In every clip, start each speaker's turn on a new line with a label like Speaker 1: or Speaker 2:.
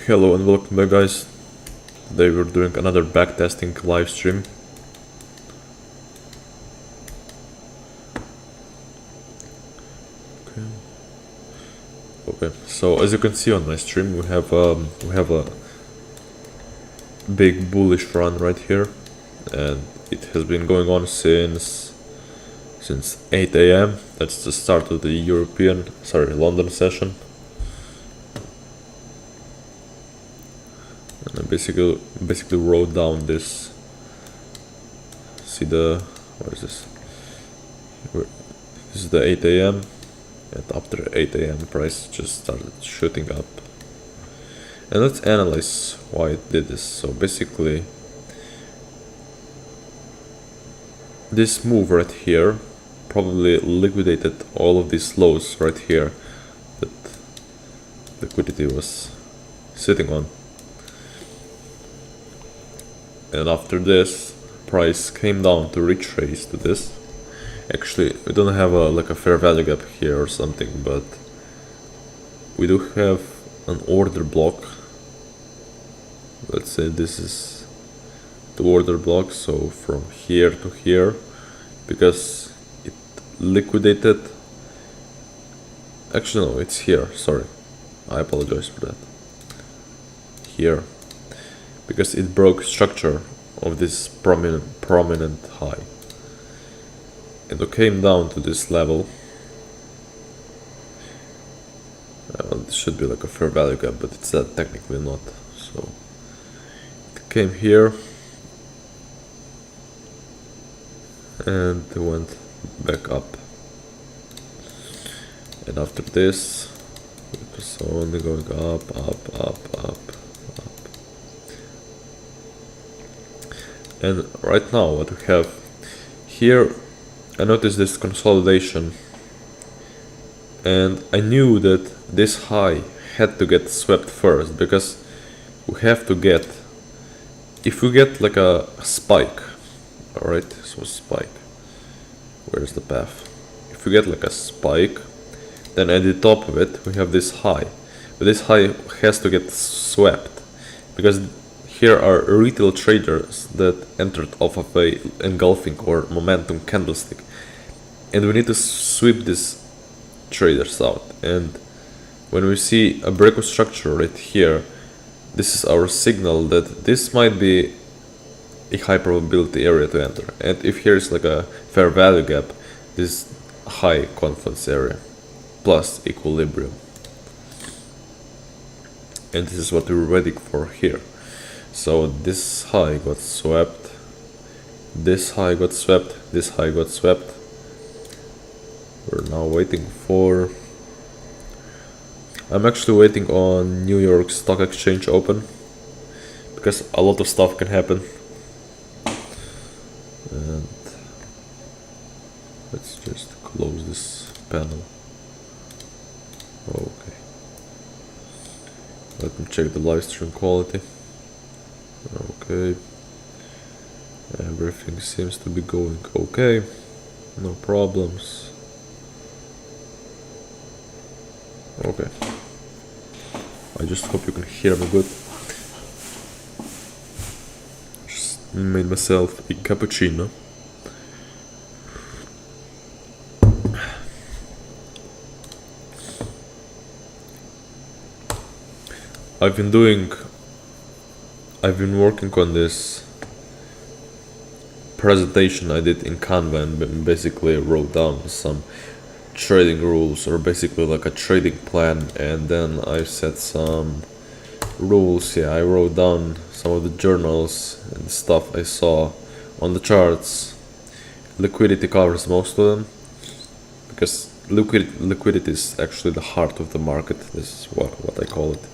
Speaker 1: Hello and welcome back, guys. Today we're doing another backtesting live stream. Okay. So as you can see on my stream, we have a big bullish run right here, and it has been going on since 8 a.m. That's the start of the London session. And I basically wrote down this. See where is this? This is the 8 a.m. and after 8 a.m. price just started shooting up. And let's analyze why it did this. So basically, this move right here probably liquidated all of these lows right here that liquidity was sitting on. And after this, price came down to retrace to this. Actually, we don't have a fair value gap here or something, but we do have an order block. Let's say this is the order block, so from here to here, because it liquidated. Actually, no, it's here. Sorry, I apologize for that. Here. Because it broke structure of this prominent high, and it came down to this level. It should be like a fair value gap, but it's technically not. So it came here and it went back up, and after this it was only going up. And right now what we have here, I noticed this consolidation, and I knew that this high had to get swept first, because we have to get, if we get like a spike, alright, so spike, where's the path? If we get like a spike, then at the top of it we have this high, but this high has to get swept, because here are retail traders that entered off of a engulfing or momentum candlestick, and we need to sweep these traders out. And when we see a breakout structure right here, this is our signal that this might be a high probability area to enter. And if here is like a fair value gap, this is a high confidence area plus equilibrium, and this is what we're waiting for here. So this high got swept, this high got swept, this high got swept. We're now waiting for, I'm actually waiting on New York Stock Exchange open, because a lot of stuff can happen. And let's just close this panel. Okay, let me check the live stream quality. Okay, everything seems to be going okay, no problems. Okay, I just hope you can hear me good. Just made myself a cappuccino. I've been working on this presentation I did in Canva, and basically wrote down some trading rules, or basically like a trading plan, and then I set some rules. Yeah, I wrote down some of the journals and stuff I saw on the charts. Liquidity covers most of them, because liquidity is actually the heart of the market. This is what I call it.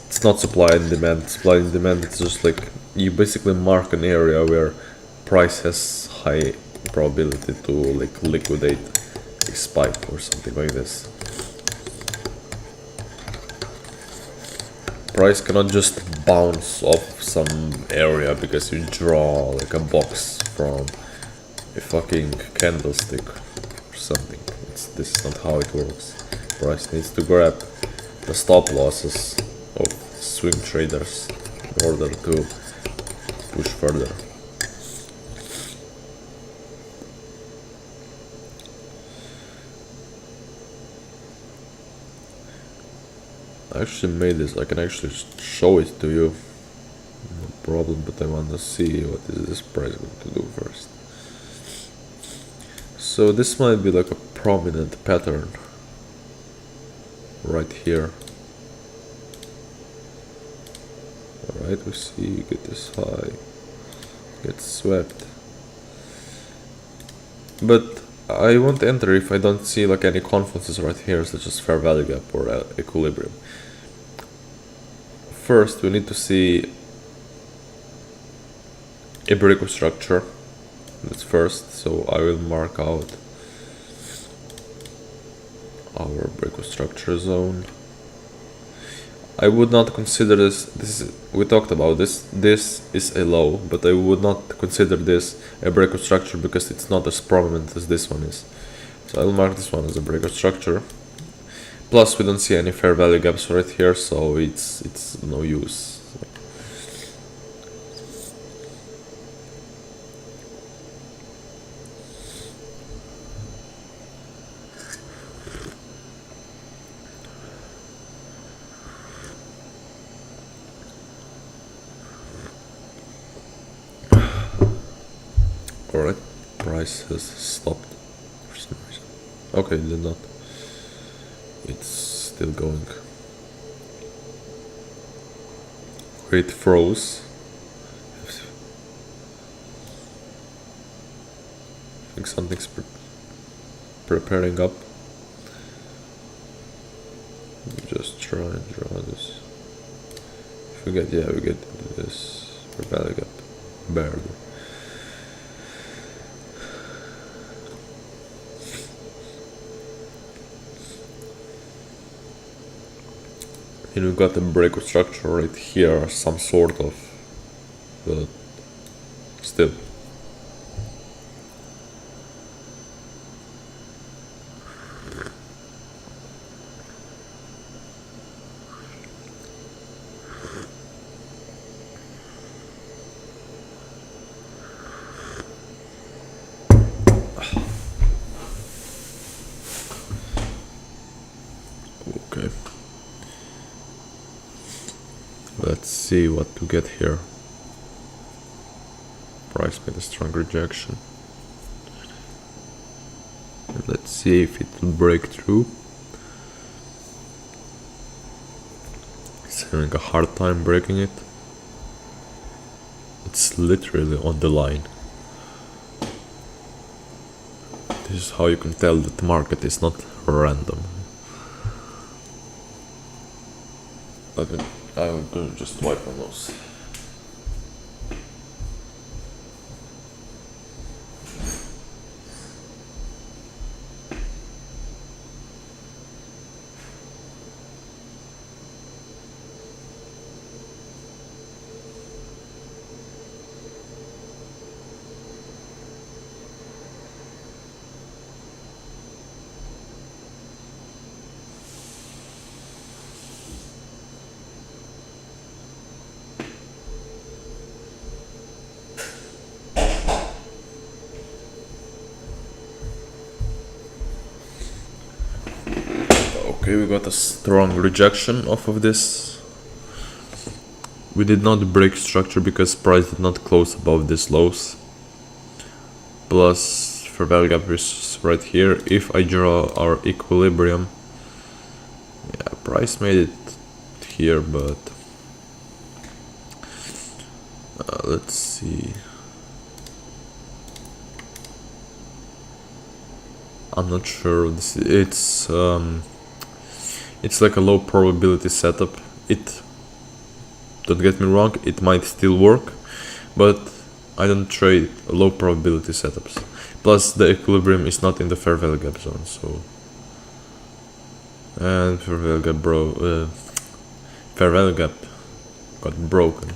Speaker 1: It's not supply and demand. Supply and demand, it's just like you basically mark an area where price has high probability to like liquidate a spike or something like this. Price cannot just bounce off some area because you draw like a box from a fucking candlestick or something. This is not how it works. Price needs to grab the stop losses of swing traders in order to push further. I actually made this, I can actually show it to you, no problem, but I want to see what is this price going to do first. So this might be like a prominent pattern right here. Alright, we see, get this high, get swept. But I won't enter if I don't see like any confluences right here, such as fair value gap or equilibrium. First, we need to see a break of structure. That's first, so I will mark out our break of structure zone. I would not consider this we talked about this is a low, but I would not consider this a break of structure because it's not as prominent as this one is. So I'll mark this one as a break of structure. Plus we don't see any fair value gaps right here, so it's no use. Alright, price has stopped for some reason. Okay, it did not. It's still going. It froze. I think something's preparing up. Just try and draw this. If we get, yeah, we get this value gap barely. And we got a break of structure right here, some sort of, but still. Okay. Let's see what to get here. Price made a strong rejection. And let's see if it will break through. It's having a hard time breaking it. It's literally on the line. This is how you can tell that the market is not random. I'm gonna just wipe my nose. Okay, we got a strong rejection off of this. We did not break structure because price did not close above these lows. Plus, fair value gap is right here. If I draw our equilibrium, yeah, price made it here, but let's see. I'm not sure. It's like a low probability setup. Don't get me wrong, it might still work, but I don't trade low probability setups. Plus the equilibrium is not in the fair value gap zone, so. And fair value gap fair value gap got broken.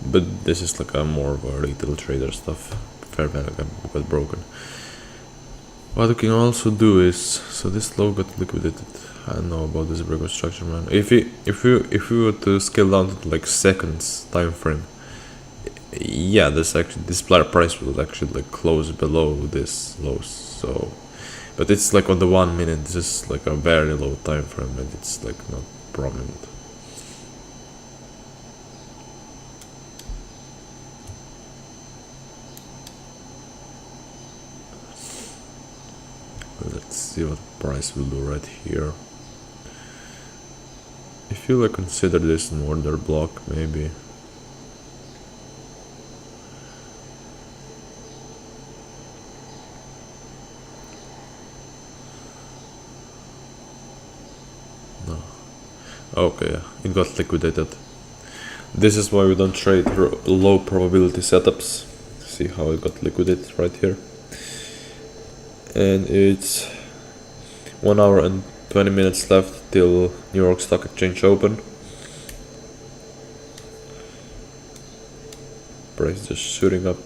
Speaker 1: But this is like a more of a retail trader stuff. Fair value gap got broken. What we can also do is, so this low got liquidated. I don't know about this break structure, man. If we were to scale down to like seconds time frame, yeah, this price will actually like close below this low. So, but it's like on the 1 minute. This is like a very low time frame, and it's like not prominent. Let's see what price will do right here. If you like consider this an order block, maybe. No. Okay, yeah, it got liquidated. This is why we don't trade low probability setups. See how it got liquidated right here. And it's 1 hour and 20 minutes left till New York Stock Exchange open. Price just shooting up.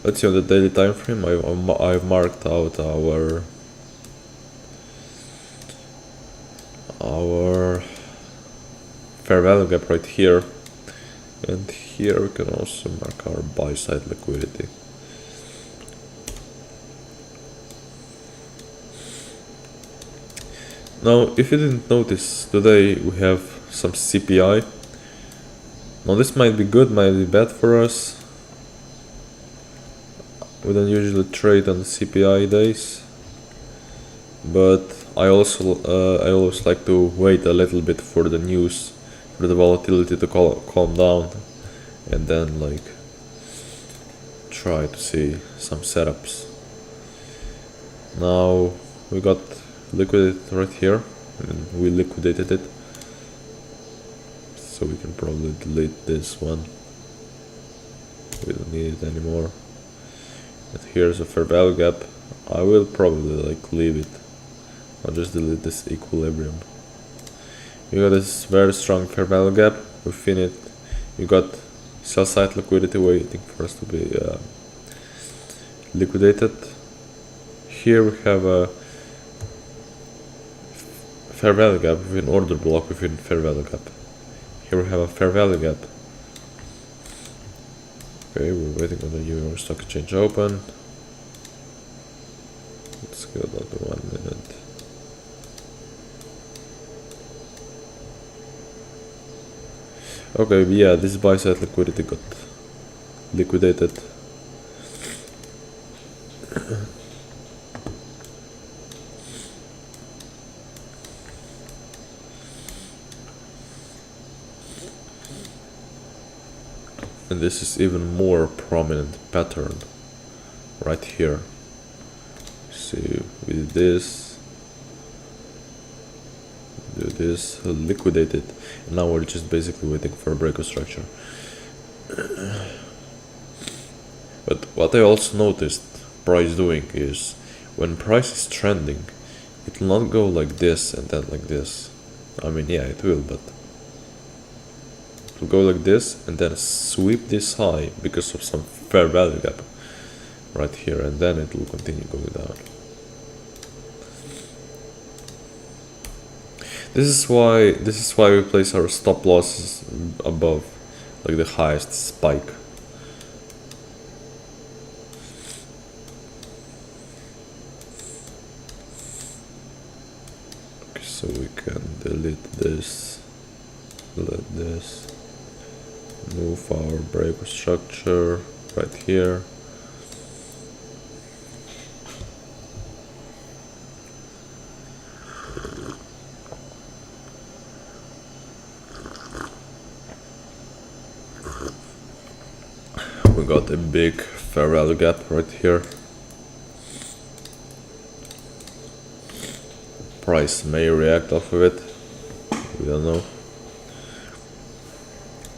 Speaker 1: Let's see on the daily time frame. I've marked out our fair value gap right here, and here we can also mark our buy side liquidity. Now, if you didn't notice, today we have some CPI. Now this might be good, might be bad for us. We don't usually trade on the CPI days, but I always like to wait a little bit for the news, for the volatility to calm down, and then like try to see some setups. Now we got liquidated right here, and we liquidated it, so we can probably delete this one. We don't need it anymore. And here's a fair value gap. I will probably like leave it. I'll just delete this equilibrium. You got this very strong fair value gap within it. You got sell side liquidity waiting for us to be liquidated. Here we have a fair value gap within order block within fair value gap. Here we have a fair value gap. Okay, we're waiting on the New York Stock Exchange open. Let's go down to 1 minute. Okay, yeah, this buy side liquidity got liquidated. And this is even more prominent pattern right here. See, we did this, do this, liquidate it, and now we're just basically waiting for a breakout structure. But what I also noticed price doing is, when price is trending, it will not go like this and then like this. I mean, yeah, it will, but it will go like this and then sweep this high because of some fair value gap right here, and then it will continue going down. This is why we place our stop losses above like the highest spike. Okay, so we can delete this, delete this, move our breaker structure right here. We got a big fair value gap right here. Price may react off of it, we don't know.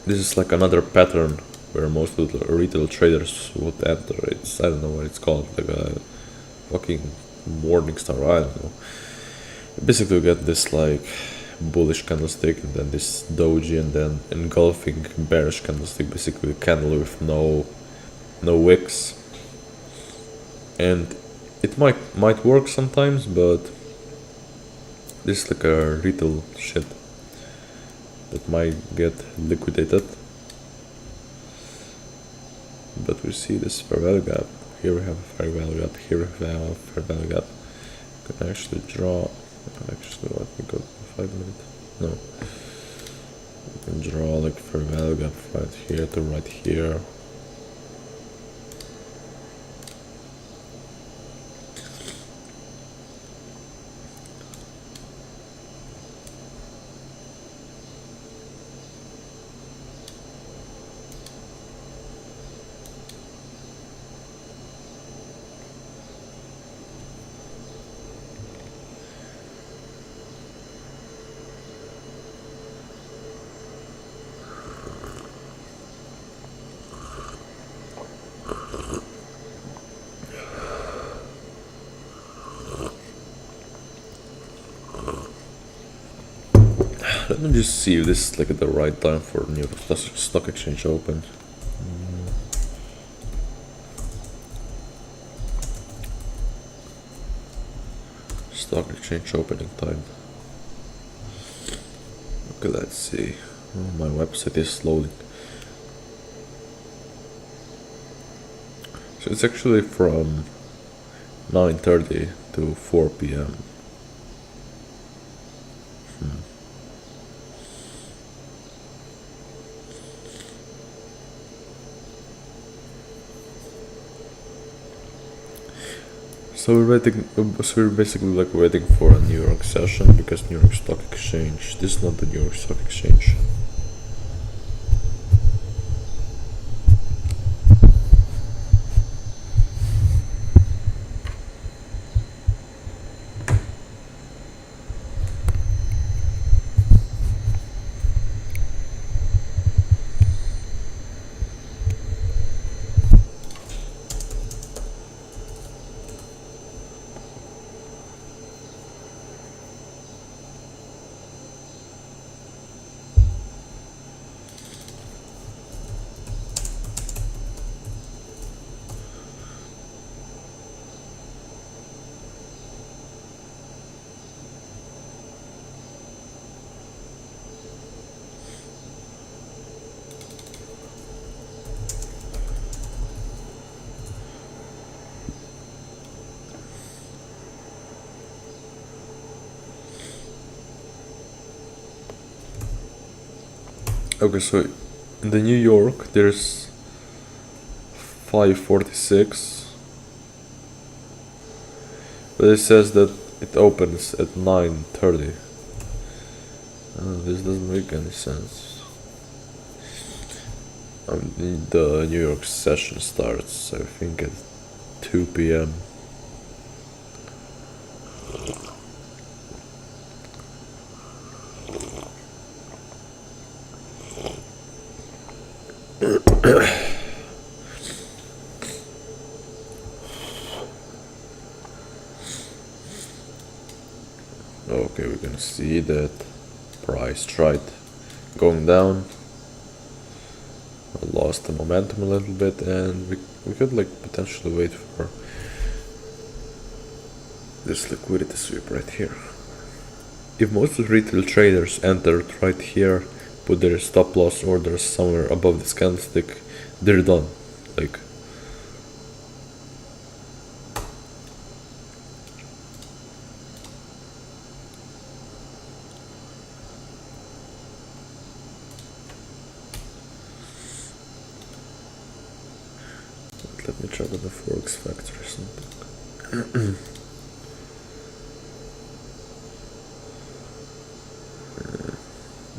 Speaker 1: This is like another pattern where most of the retail traders would enter. I don't know what it's called, like a fucking morning star, I don't know. Basically you get this like bullish candlestick and then this doji and then engulfing bearish candlestick, basically a candle with no wicks. And It might work sometimes, but this is like a retail shit that might get liquidated. But we see this fair value gap. Here we have a fair value gap. Here we have a fair value gap. Can actually draw. Actually, let me go 5 minutes. No. We can draw like fair value gap right here to right here. Let me just see if this is like the right time for New York Stock Exchange open. Stock Exchange opening time. Okay, let's see. Oh, my website is loading. So it's actually from 9:30 to 4 p.m. So we're waiting. So we're basically like waiting for a New York session because New York Stock Exchange. This is not the New York Stock Exchange. Okay, so in the New York there's 5:46, but it says that it opens at 9:30. This doesn't make any sense. The New York session starts, I think, at 2 p.m. Okay, we can see that price tried going down, lost the momentum a little bit, and we could like potentially wait for this liquidity sweep right here. If most retail traders entered right here, put their stop loss orders somewhere above this candlestick, they're done. Like, let me check on the Forex Factor or something.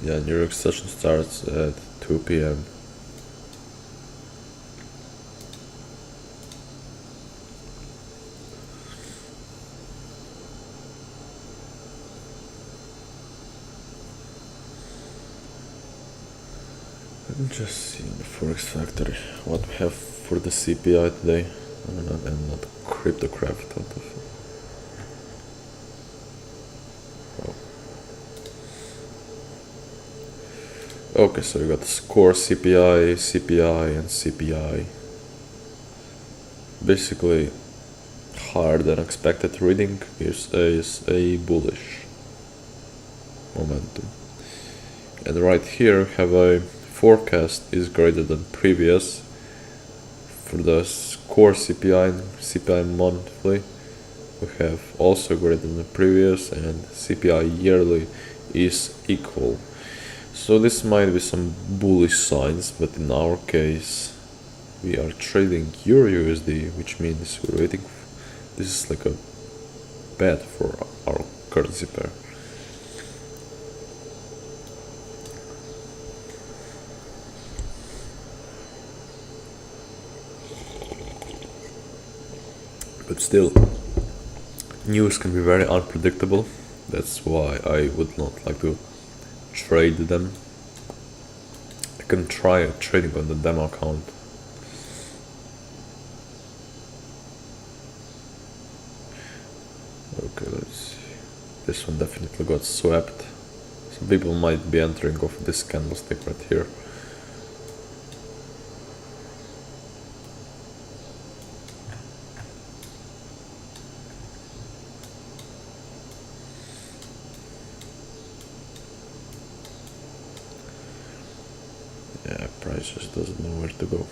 Speaker 1: Yeah, New York session starts at 2 p.m. Let me just see in the Forex Factory what we have for the CPI today. And not cryptocraft. What the fuck? Okay, so we got core CPI, CPI, and CPI. Basically, higher than expected reading is a bullish momentum. And right here have a forecast is greater than previous for the core CPI and CPI monthly. We have also greater than the previous, and CPI yearly is equal. So this might be some bullish signs, but in our case we are trading Euro USD, which means we're waiting. This is like a bet for our currency pair. But still, news can be very unpredictable. That's why I would not like to trade them. I can try trading on the demo account. Okay, let's see. This one definitely got swept. Some people might be entering off this candlestick right here. Yeah, price just doesn't know where to go.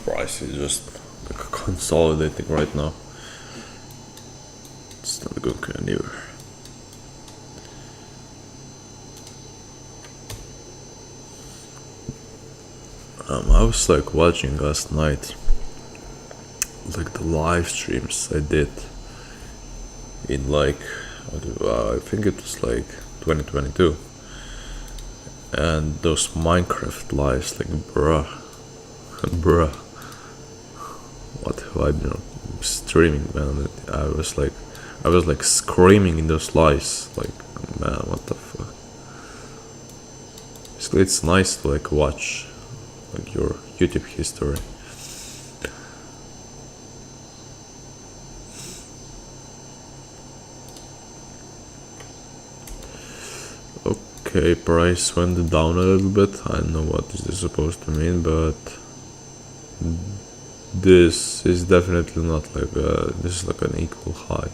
Speaker 1: Price is just like consolidating right now. It's not going anywhere. I was like watching last night, like the live streams I did in like, I think it was like 2022, and those Minecraft lives, like bruh, what have I been streaming, man? I was like screaming in those lives, like, man, what the fuck. Basically, it's nice to like watch like your YouTube history. Okay, price went down a little bit. I don't know what this is supposed to mean, but this is definitely not like this is like an equal high.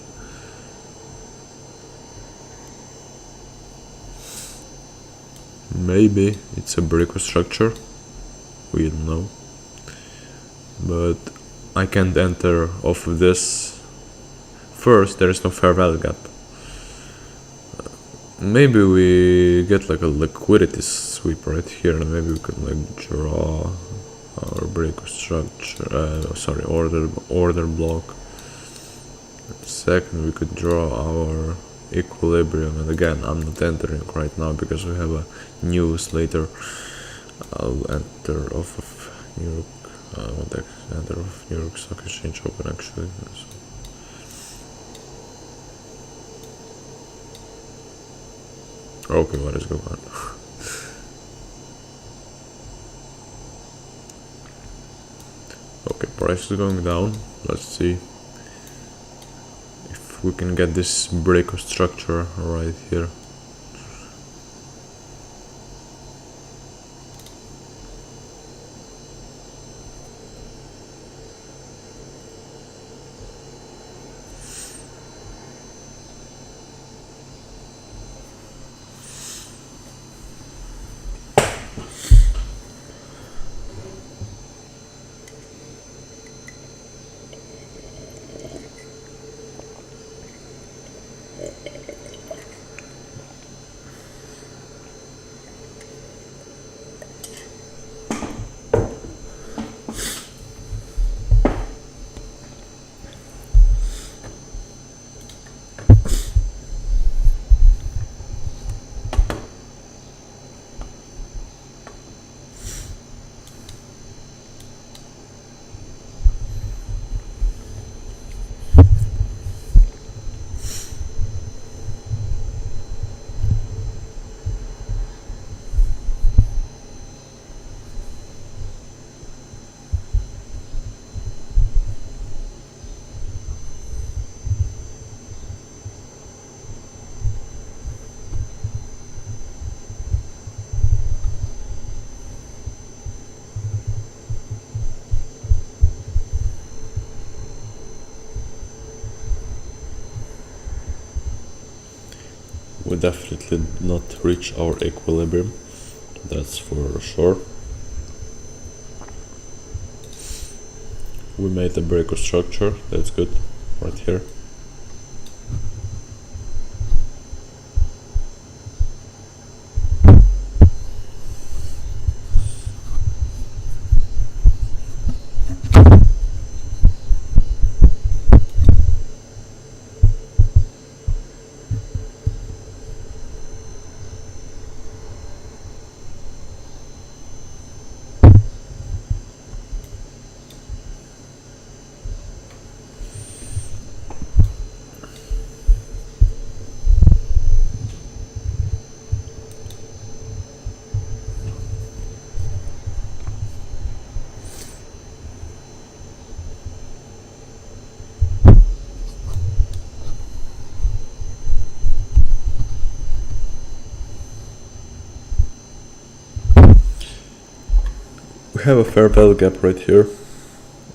Speaker 1: Maybe it's a brick structure, we don't know, but I can't enter off of this. First, there is no fair value gap. Maybe we get like a liquidity sweep right here, and maybe we can like draw our brick structure, sorry, order block. Second, we could draw our equilibrium, and again, I'm not entering right now because we have a news later. I'll enter off of New York. I want to enter off New York Stock Exchange open actually. So. Okay, what is going on? Okay, price is going down. Let's see if we can get this break of structure right here. We definitely did not reach our equilibrium, that's for sure. We made a breaker structure, that's good, right here. We have a fair value gap right here.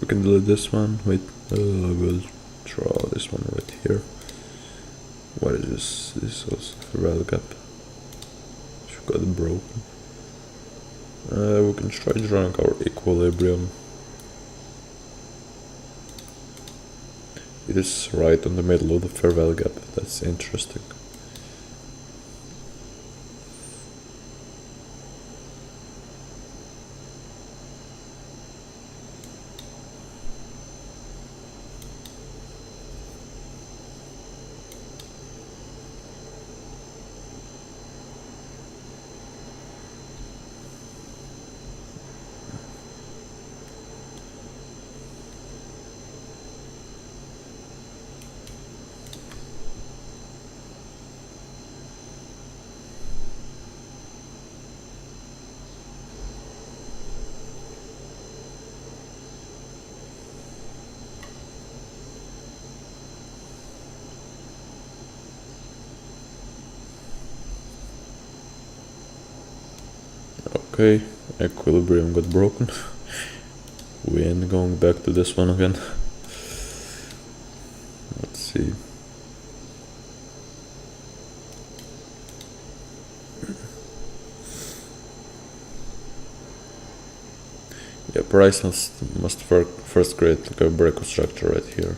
Speaker 1: We can delete this one. Wait, we'll draw this one right here. What is this? This is also fair value gap. Should got it broken. We can try drawing our equilibrium. It is right on the middle of the fair value gap. That's interesting. Okay, equilibrium got broken. We ain't going back to this one again. Let's see. Yeah, price must first create like a breakout structure right here.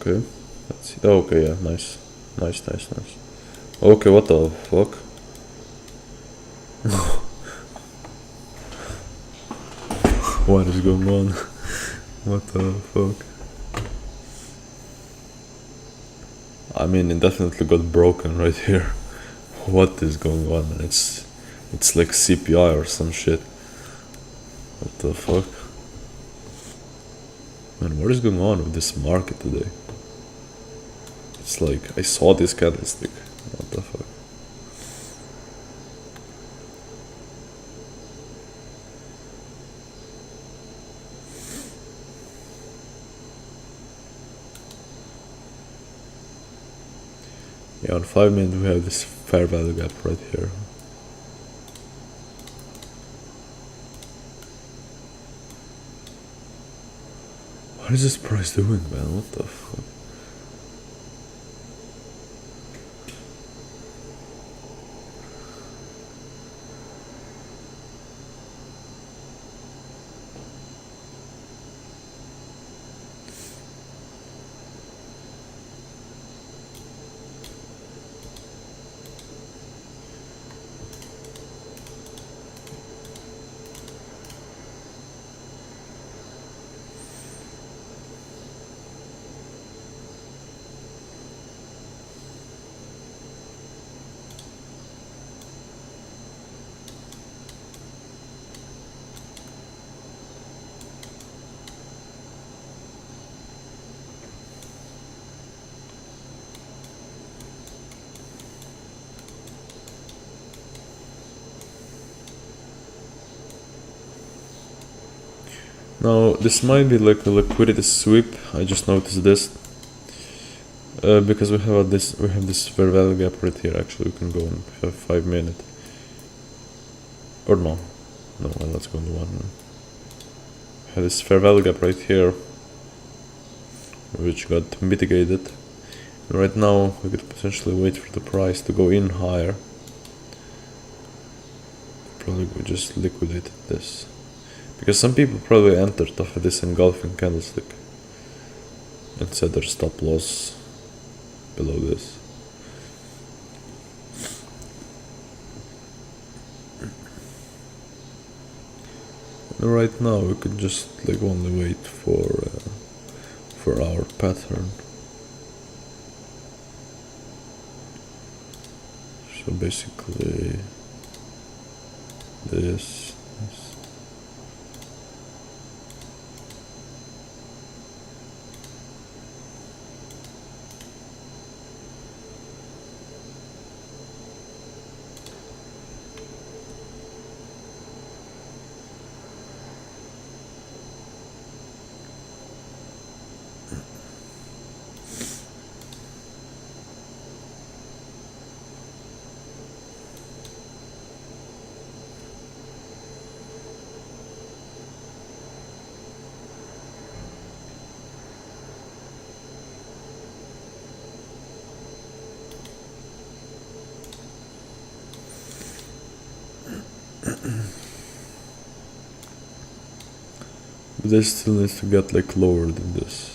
Speaker 1: Okay, let's see. Oh, okay, yeah, nice. Nice. Okay, what the fuck? What is going on? What the fuck? I mean, it definitely got broken right here. What is going on? It's like CPI or some shit. What the fuck? Man, what is going on with this market today? It's like, I saw this candlestick. What the fuck? Yeah, on 5 minutes we have this fair value gap right here. What is this price doing, man? What the fuck? Now, this might be like a liquidity sweep. I just noticed this. Because we have this fair value gap right here. Actually, we can go in 5 minutes. Or no. No, well, let's go in 1 minute. We have this fair value gap right here, which got mitigated. And right now, we could potentially wait for the price to go in higher. Probably we just liquidated this. Because some people probably entered off of this engulfing candlestick and set their stop loss below this. And right now we could just like only wait for our pattern. So basically this. But this still needs to get like lower than this.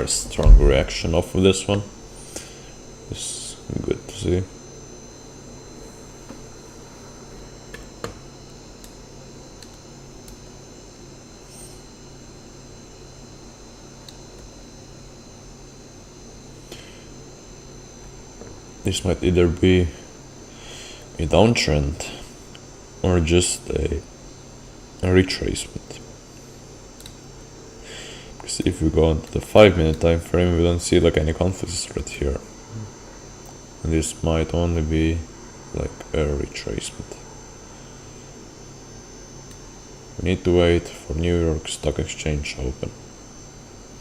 Speaker 1: very strong reaction off of this one. It's good to see. This might either be a downtrend or just a retracement. Because if we go into the 5-minute time frame, we don't see like any conflicts right here. And this might only be like a retracement. We need to wait for New York Stock Exchange open,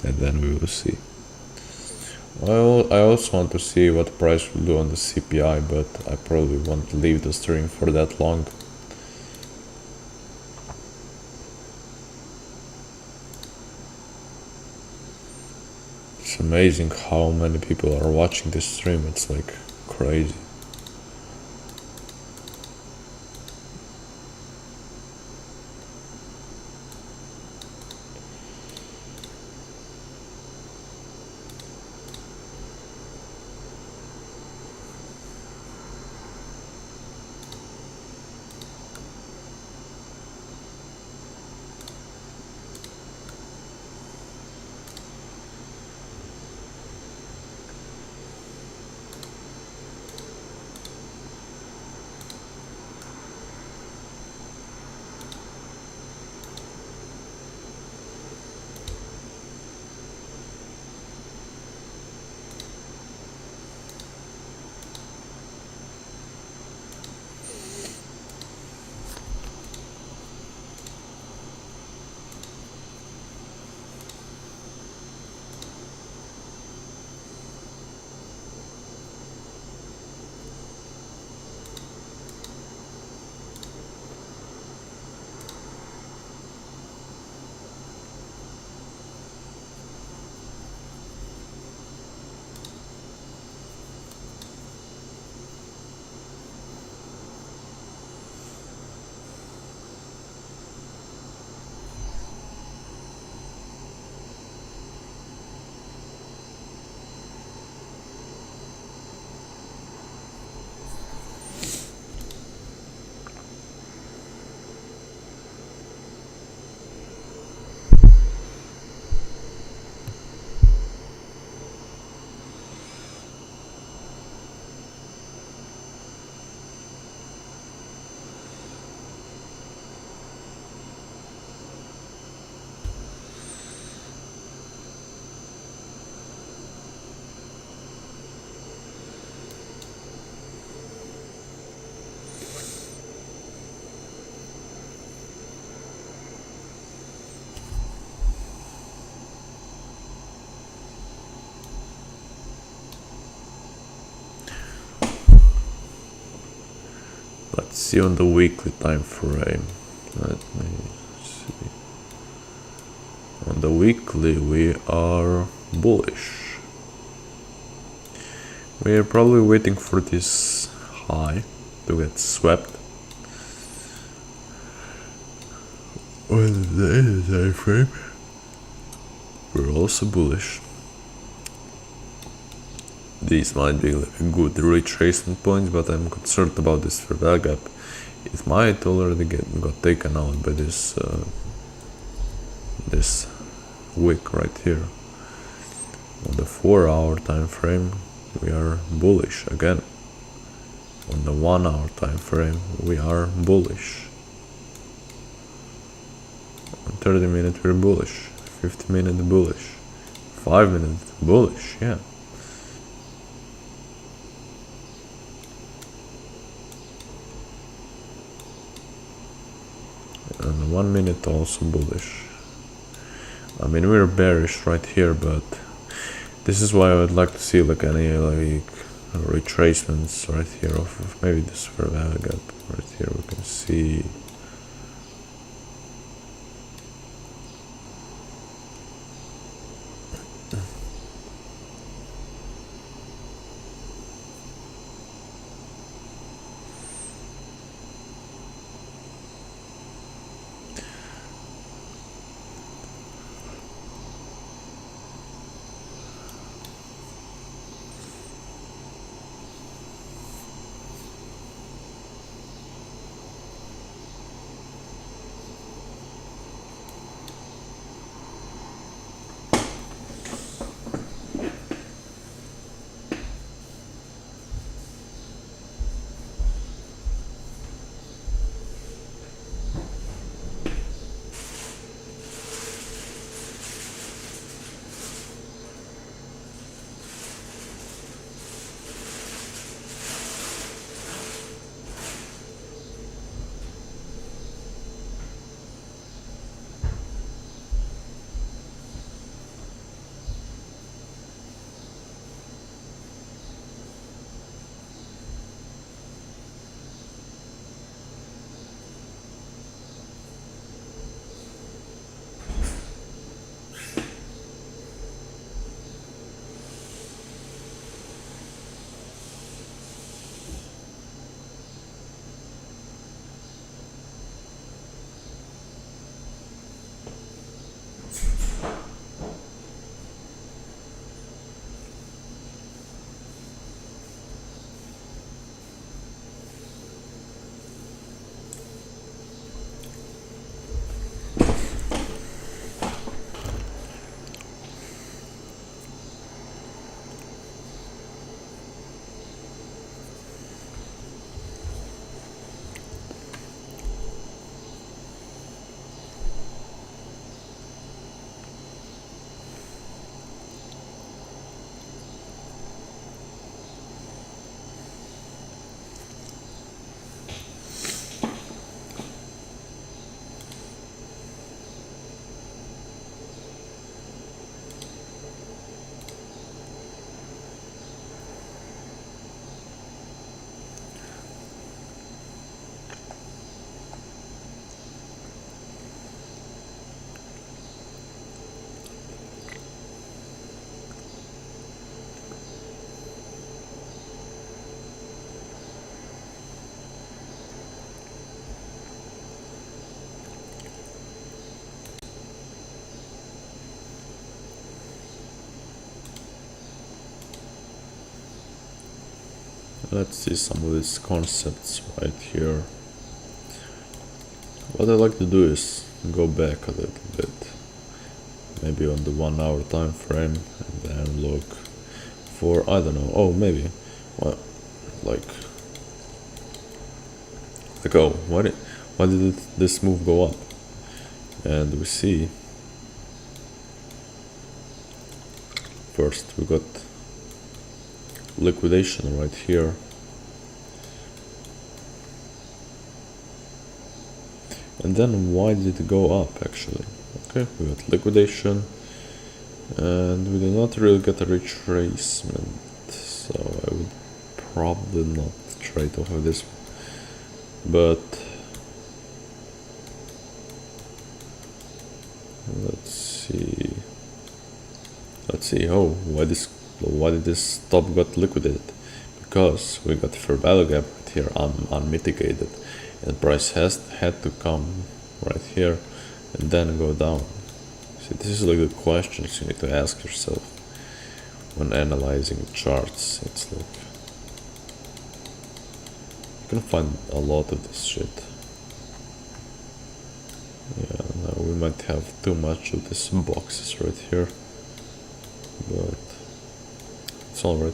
Speaker 1: and then we will see. I also want to see what price will do on the CPI, but I probably won't leave the stream for that long. It's amazing how many people are watching this stream, it's like crazy. Let's see on the weekly time frame. Let me see. On the weekly we are bullish. We are probably waiting for this high to get swept. On the daily time frame, we're also bullish. These might be like a good retracement points, but I'm concerned about this fair value gap. It might already got taken out by this this wick right here. On the 4-hour time frame, we are bullish again. On the 1-hour time frame, we are bullish. On 30-minute, we're bullish. 50-minute bullish. 5-minute bullish, yeah. And 1 minute also bullish. I mean, we're bearish right here, but this is why I would like to see like any like retracements right here of maybe this fair value gap right here. We can see Let's see some of these concepts right here. What I like to do is go back a little bit, maybe on the 1 hour time frame, and then look for, I don't know, oh maybe, what, like oh, why did this move go up? And we see first we got liquidation right here, and then why did it go up actually? Okay, we got liquidation, and we do not really get a retracement, so I would probably not trade off of this, but let's see. Oh, why did this stop got liquidated? Because we got fair value gap right here, unmitigated, and price had to come right here and then go down. See, this is like the questions you need to ask yourself when analyzing charts. It's like you can find a lot of this shit. Yeah, now we might have too much of these boxes right here, but it's alright.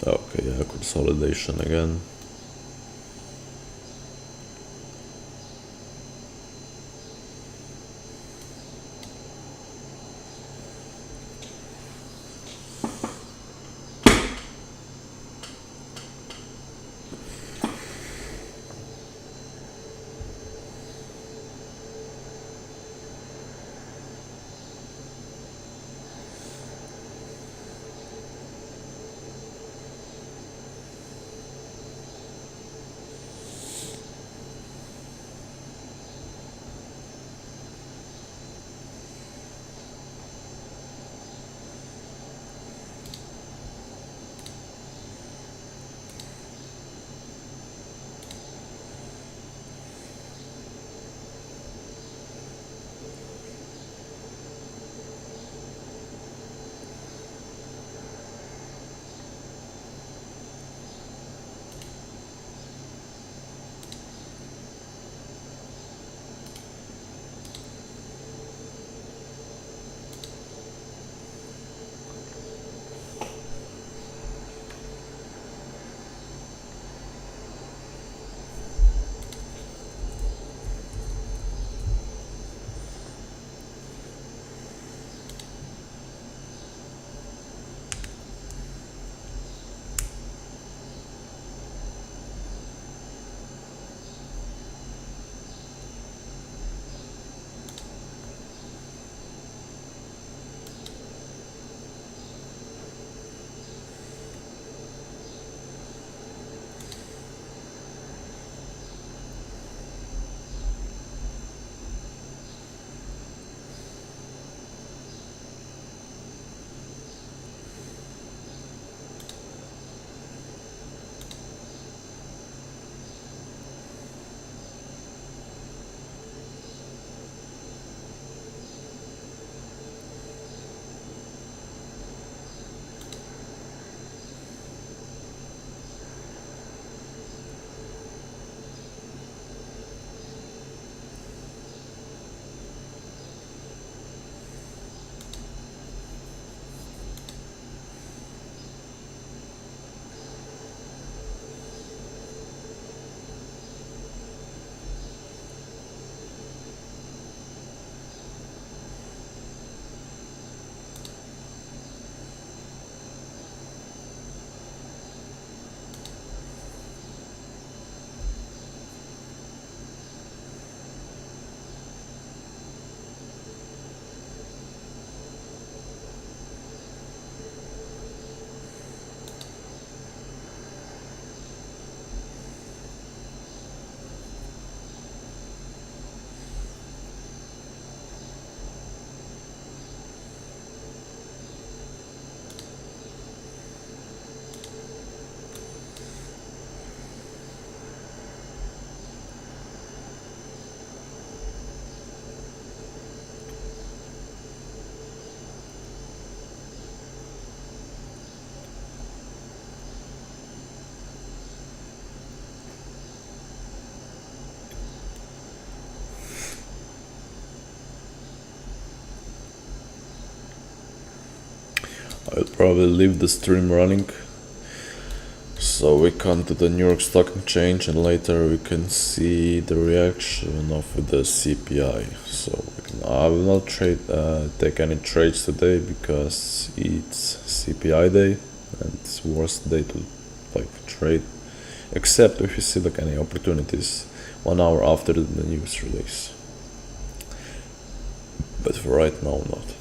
Speaker 1: Okay, yeah, consolidation again. I'll probably leave the stream running so we come to the New York Stock Exchange and later we can see the reaction of the CPI. So I will not take any trades today because it's CPI day and it's worst day to trade, except if you see any opportunities 1 hour after the news release. But for right now, not.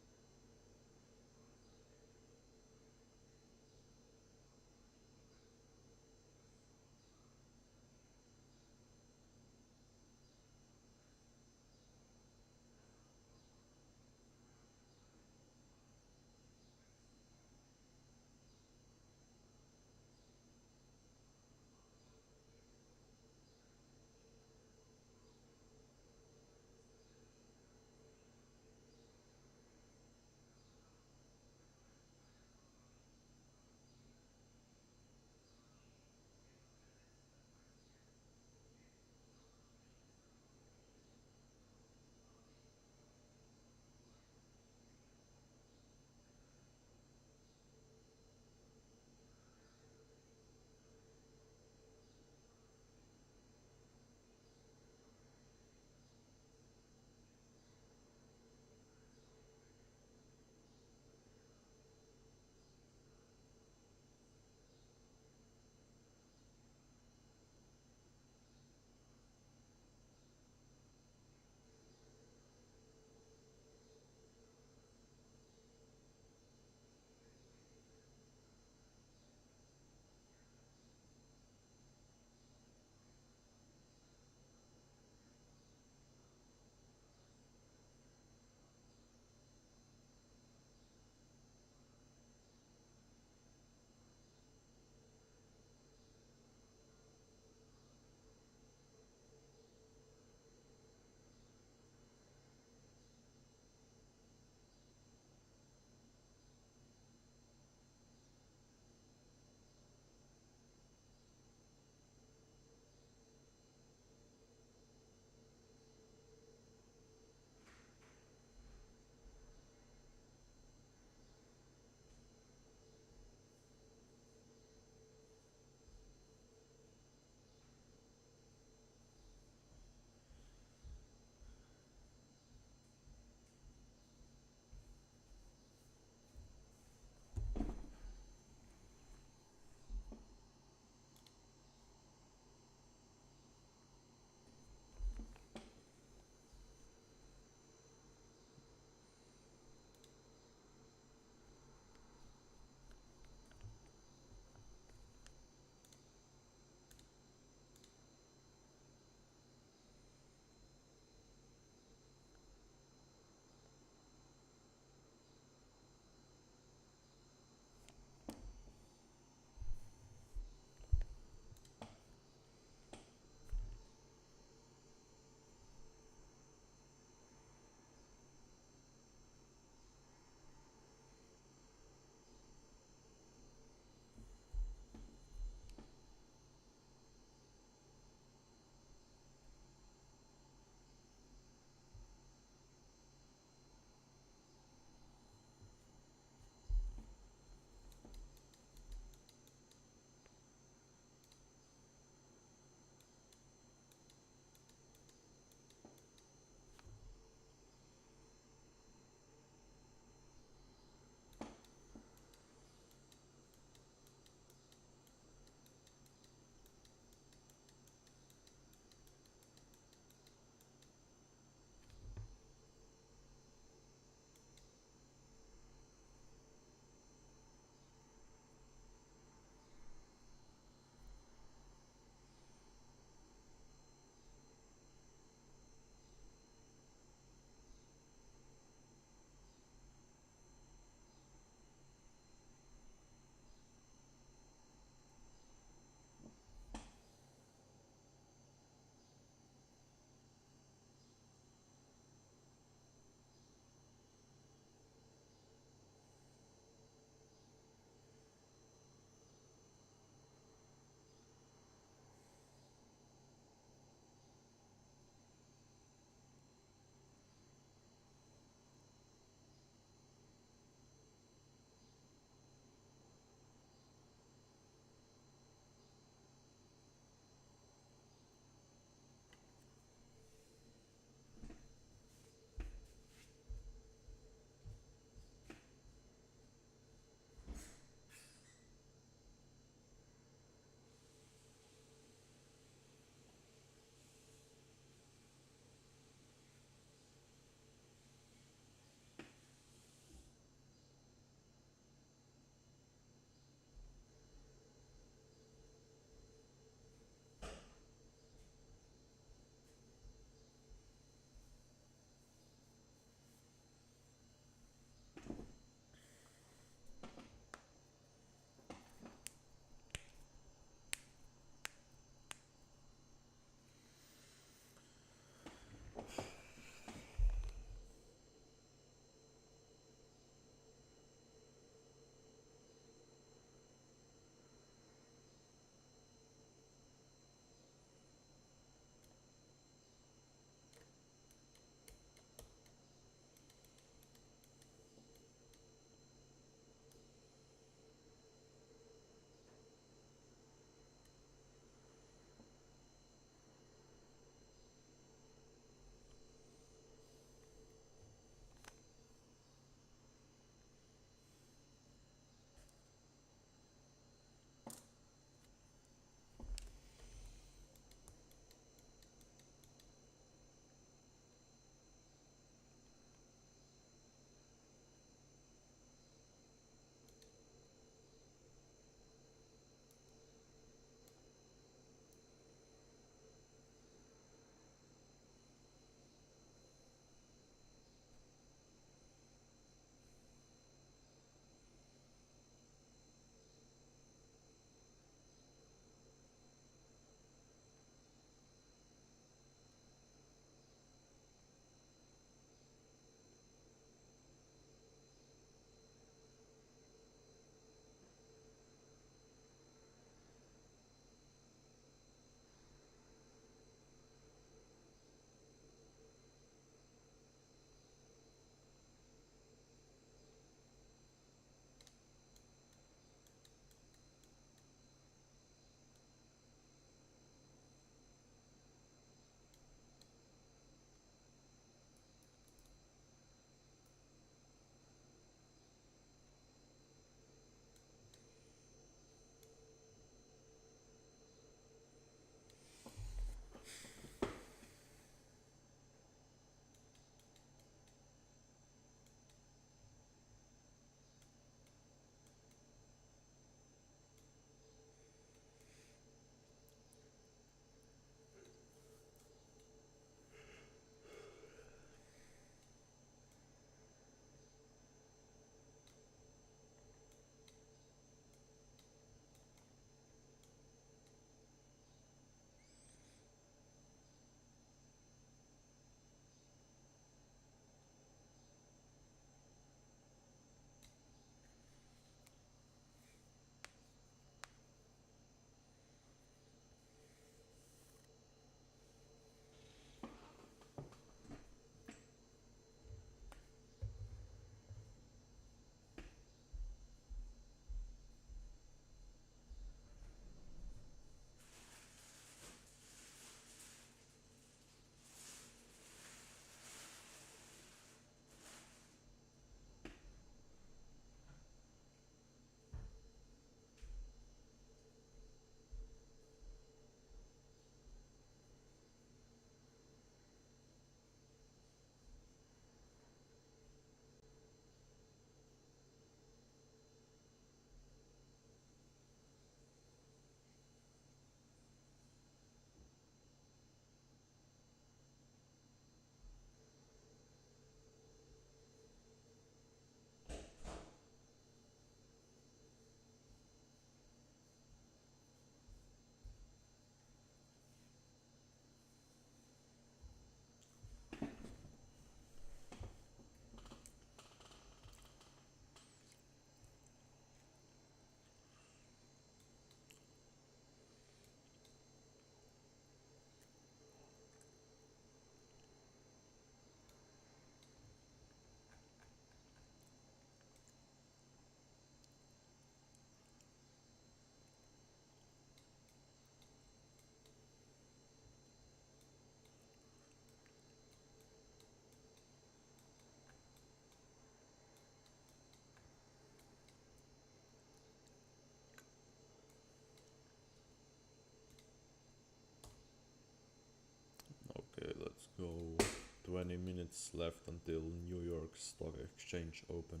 Speaker 1: go 20 minutes left until New York Stock Exchange open.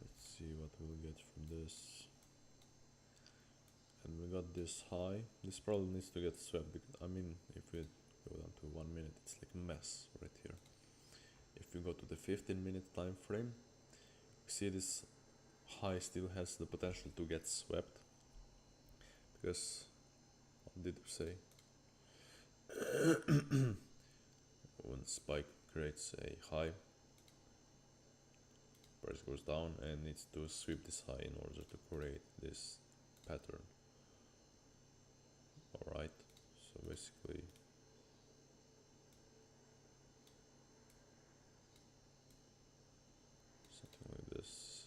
Speaker 1: Let's see what we'll get from this. And we got this high. This probably needs to get swept because, I mean, if we go down to 1 minute, it's like a mess right here. If we go to the 15-minute time frame, see this high still has the potential to get swept, because what did we say? When spike creates a high, price goes down and needs to sweep this high in order to create this pattern. Alright, so basically something like this.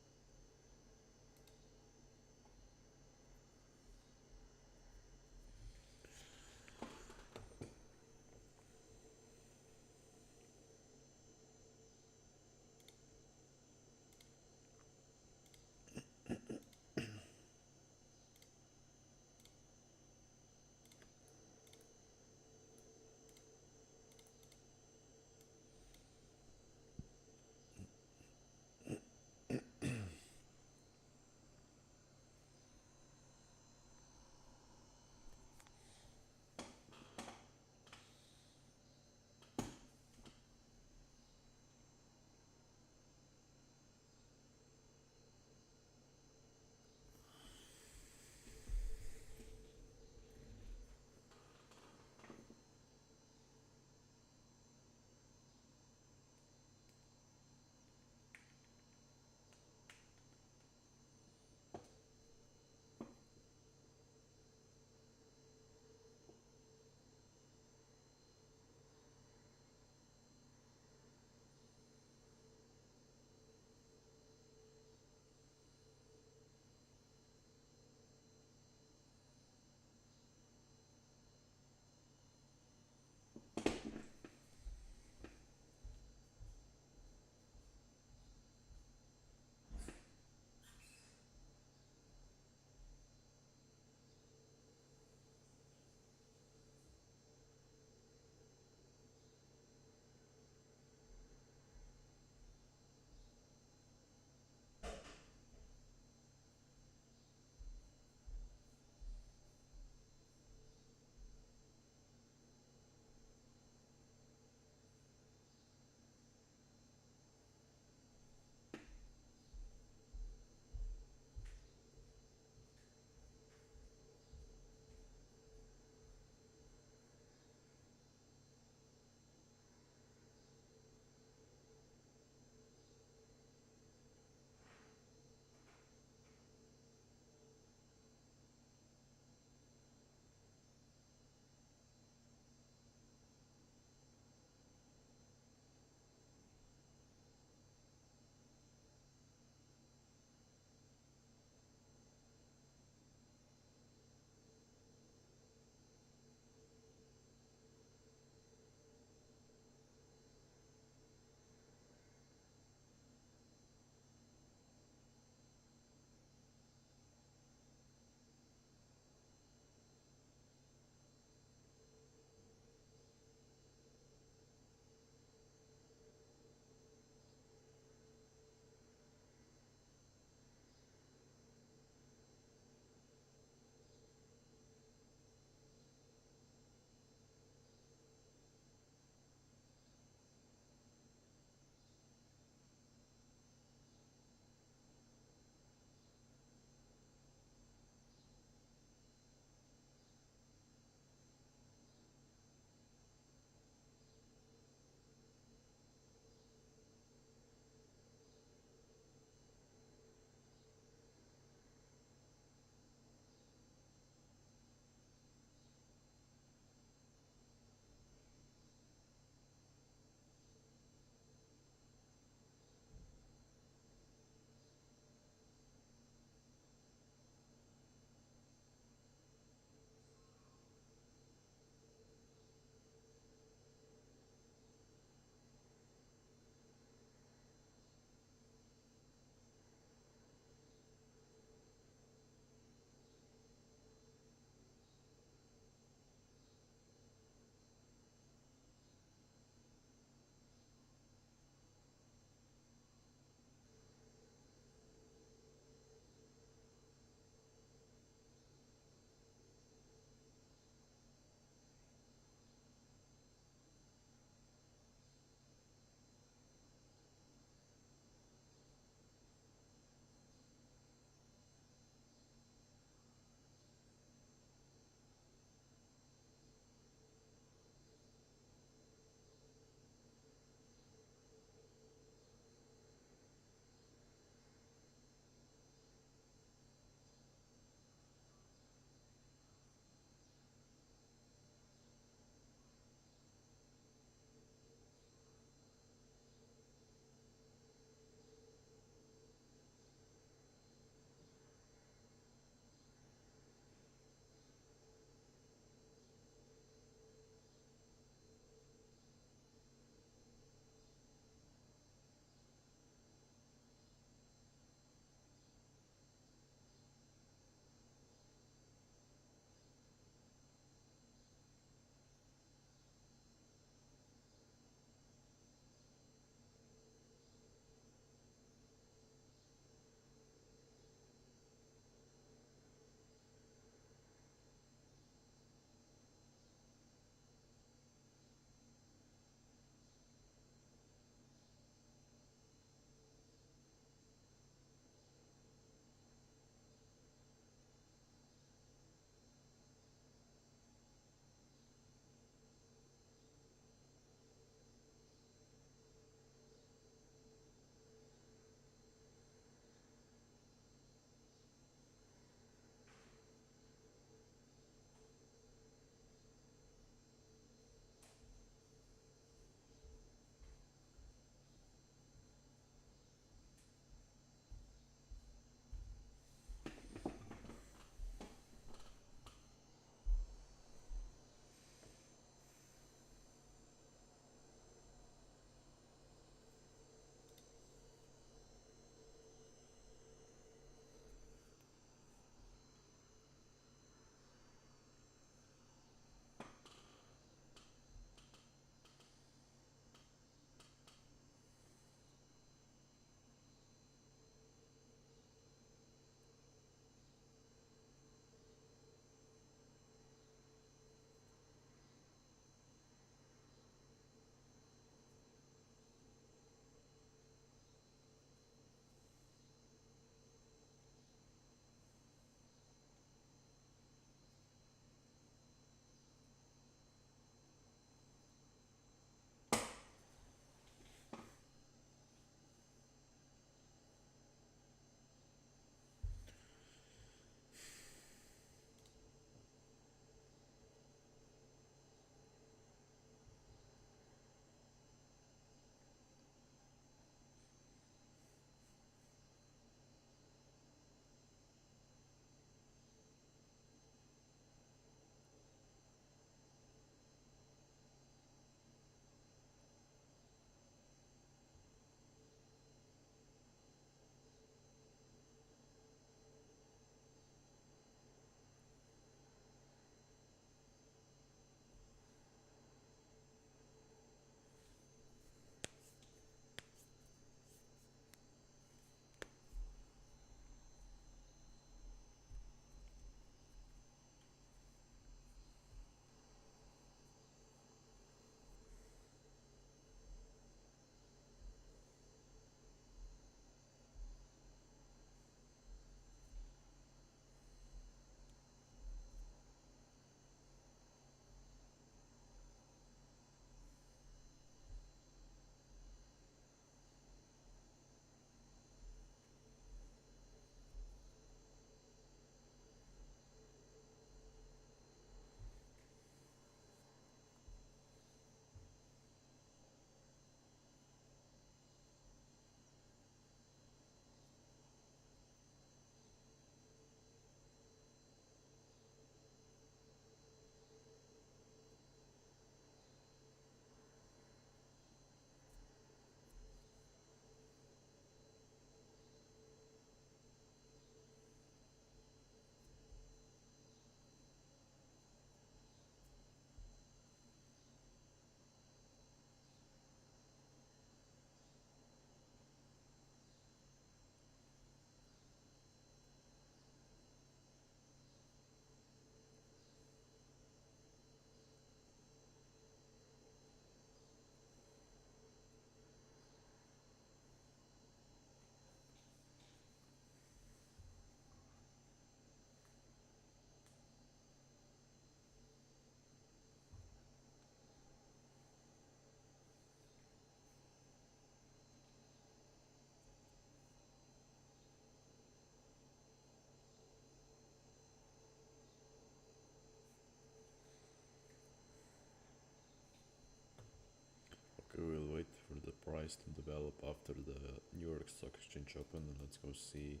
Speaker 1: price to develop after the New York Stock Exchange open, and let's go see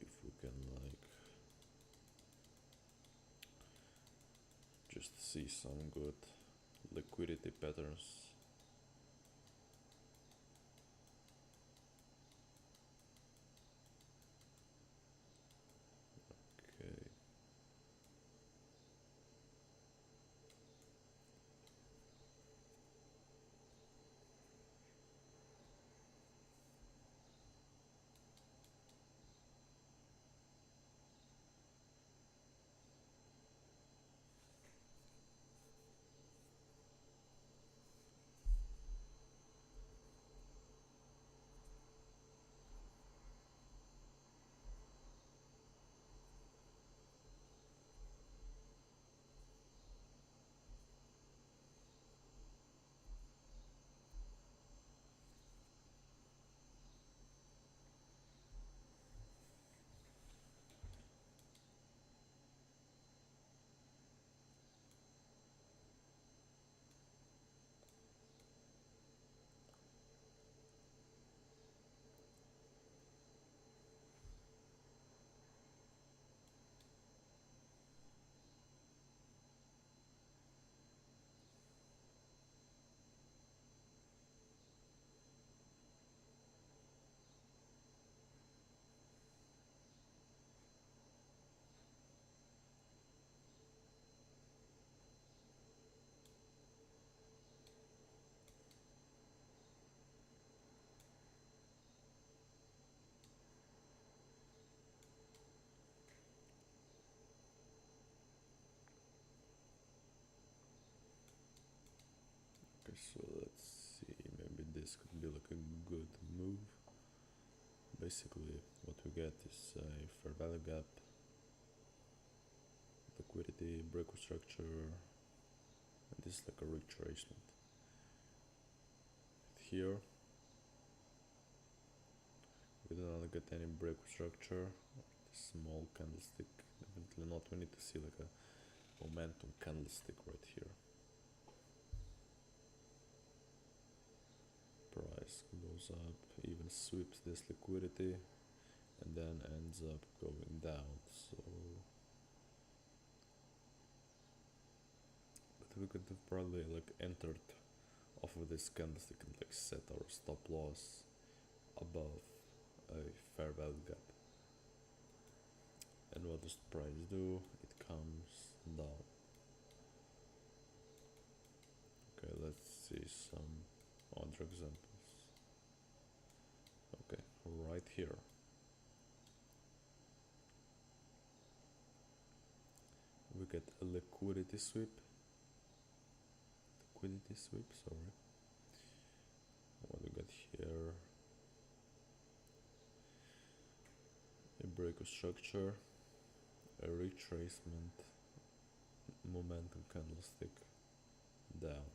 Speaker 1: if we can like just see some good liquidity patterns. Okay. Okay, so let's see, maybe this could be like a good move. Basically, what we get is a fair value gap, liquidity, breakout structure, and this is like a retracement. Here, we do not get any breakout structure. Small candlestick, definitely not. We need to see like a momentum candlestick right here. Price goes up, even sweeps this liquidity, and then ends up going down. So, but we could have probably like entered off of this candlestick and like set our stop loss above a fair value gap. And what does the price do? It comes down. Okay, let's see some other examples. Okay, right here. We get a liquidity sweep. Sorry. What do we get here? A breakout structure, a retracement, momentum candlestick, down.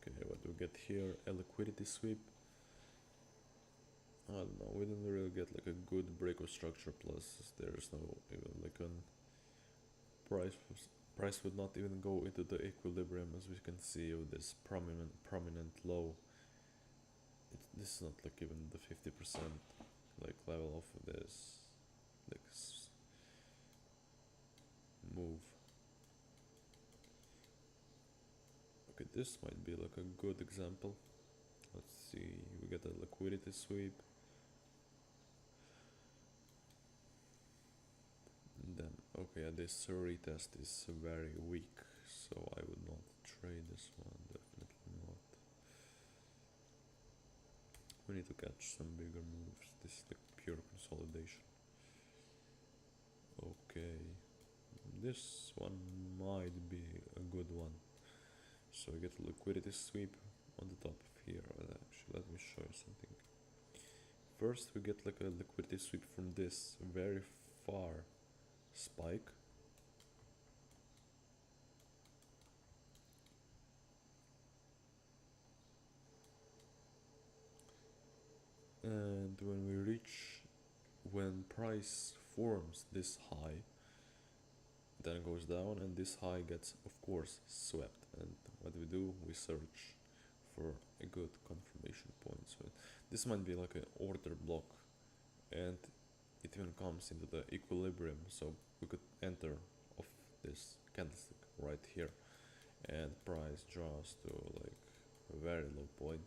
Speaker 1: Okay, what do we get here? A liquidity sweep. I don't know, we didn't really get like a good breakout structure, plus there's no even like an price would not even go into the equilibrium, as we can see with this prominent low. This is not like even the 50% like level of this like move. Okay, this might be like a good example. Let's see, we get a liquidity sweep. And then, okay, this retest is very weak, so I would not trade this one, definitely not. We need to catch some bigger moves. This is the pure consolidation. Okay, this one might be a good one. So we get a liquidity sweep on the top of here. Actually, let me show you something. First, we get like a liquidity sweep from this very far spike. And when price forms this high, then it goes down, and this high gets, of course, swept. And what we do, we search for a good confirmation point. So this might be like an order block, and it even comes into the equilibrium. So we could enter off this candlestick right here, and price draws to like a very low point.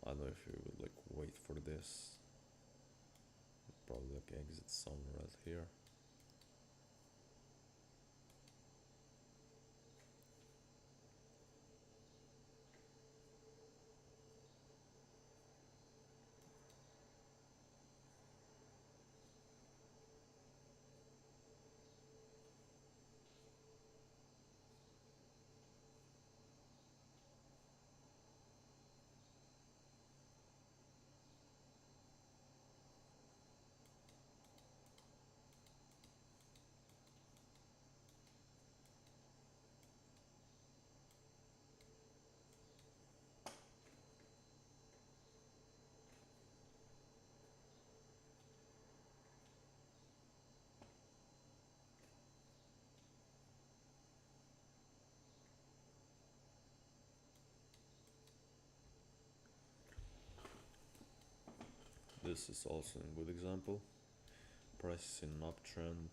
Speaker 1: I don't know if you would like wait for this. Probably like exit somewhere right here. This is also a good example. Price is in an uptrend,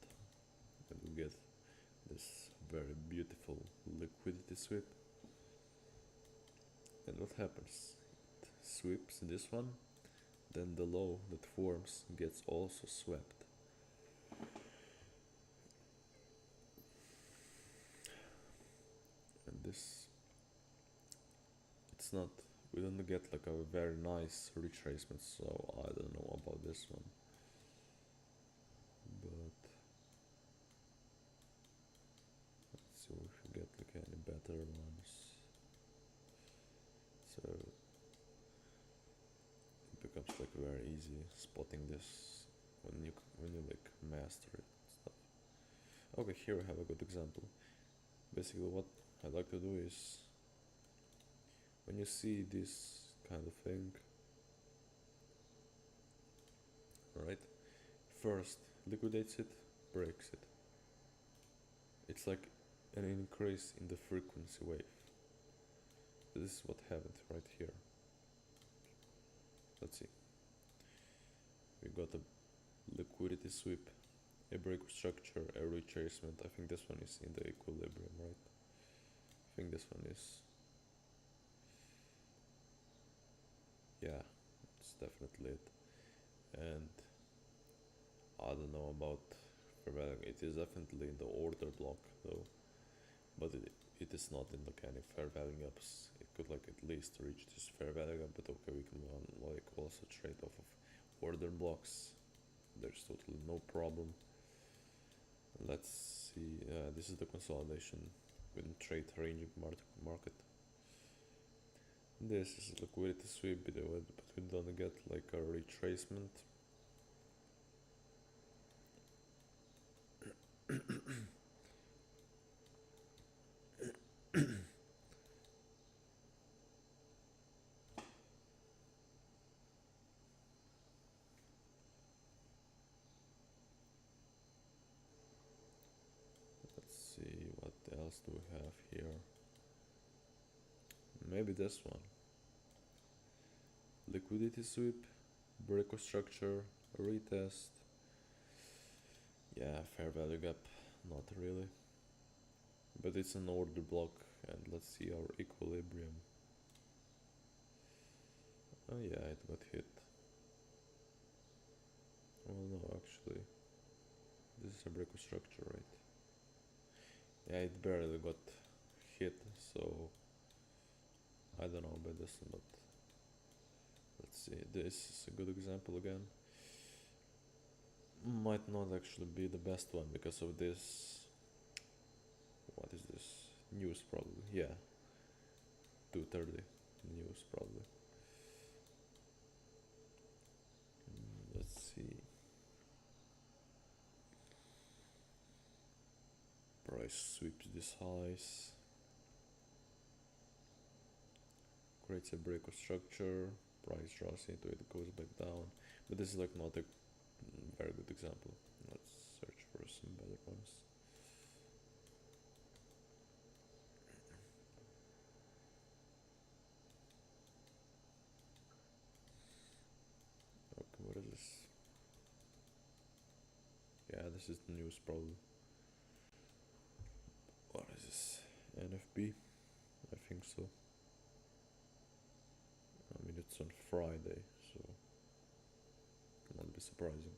Speaker 1: and we get this very beautiful liquidity sweep. And what happens? It sweeps this one, then the low that forms gets also swept. And this, it's not, we don't get like a very nice retracement, so I don't know about this one. But let's see if we get like any better ones. So it becomes like very easy spotting this when you like master it and stuff. Okay, here we have a good example. Basically what I like to do is, when you see this kind of thing, right, first liquidates it, breaks it. It's like an increase in the frequency wave. This is what happened right here. Let's see. We got a liquidity sweep, a break structure, a retracement. I think this one is in the equilibrium, right? I think this one is. Yeah, it's definitely it. And I don't know about fair value. It is definitely in the order block though, but it is not in like any fair value gaps. It could like at least reach this fair value gap, but okay, we can like also trade off of order blocks. There's totally no problem. Let's see. This is the consolidation within trade ranging market. This is a liquidity sweep, but we don't get like a retracement. Let's see, what else do we have here? Maybe this one. Liquidity sweep, break structure, retest. Yeah, fair value gap, not really. But it's an order block, and let's see our equilibrium. Oh yeah, it got hit. Well, no, actually, this is a break structure, right? Yeah, it barely got hit, so I don't know about this, but let's see. This is a good example again. Might not actually be the best one because of this. What is this? News, probably. Yeah, 230 news, probably. Let's see. Price sweeps these highs, creates a break of structure, price draws into it, goes back down. But this is like not a very good example. Let's search for some better ones. Okay, what is this? Yeah, this is the news, probably. What is this? NFB? I think so. I mean, it's on Friday, so not be surprising.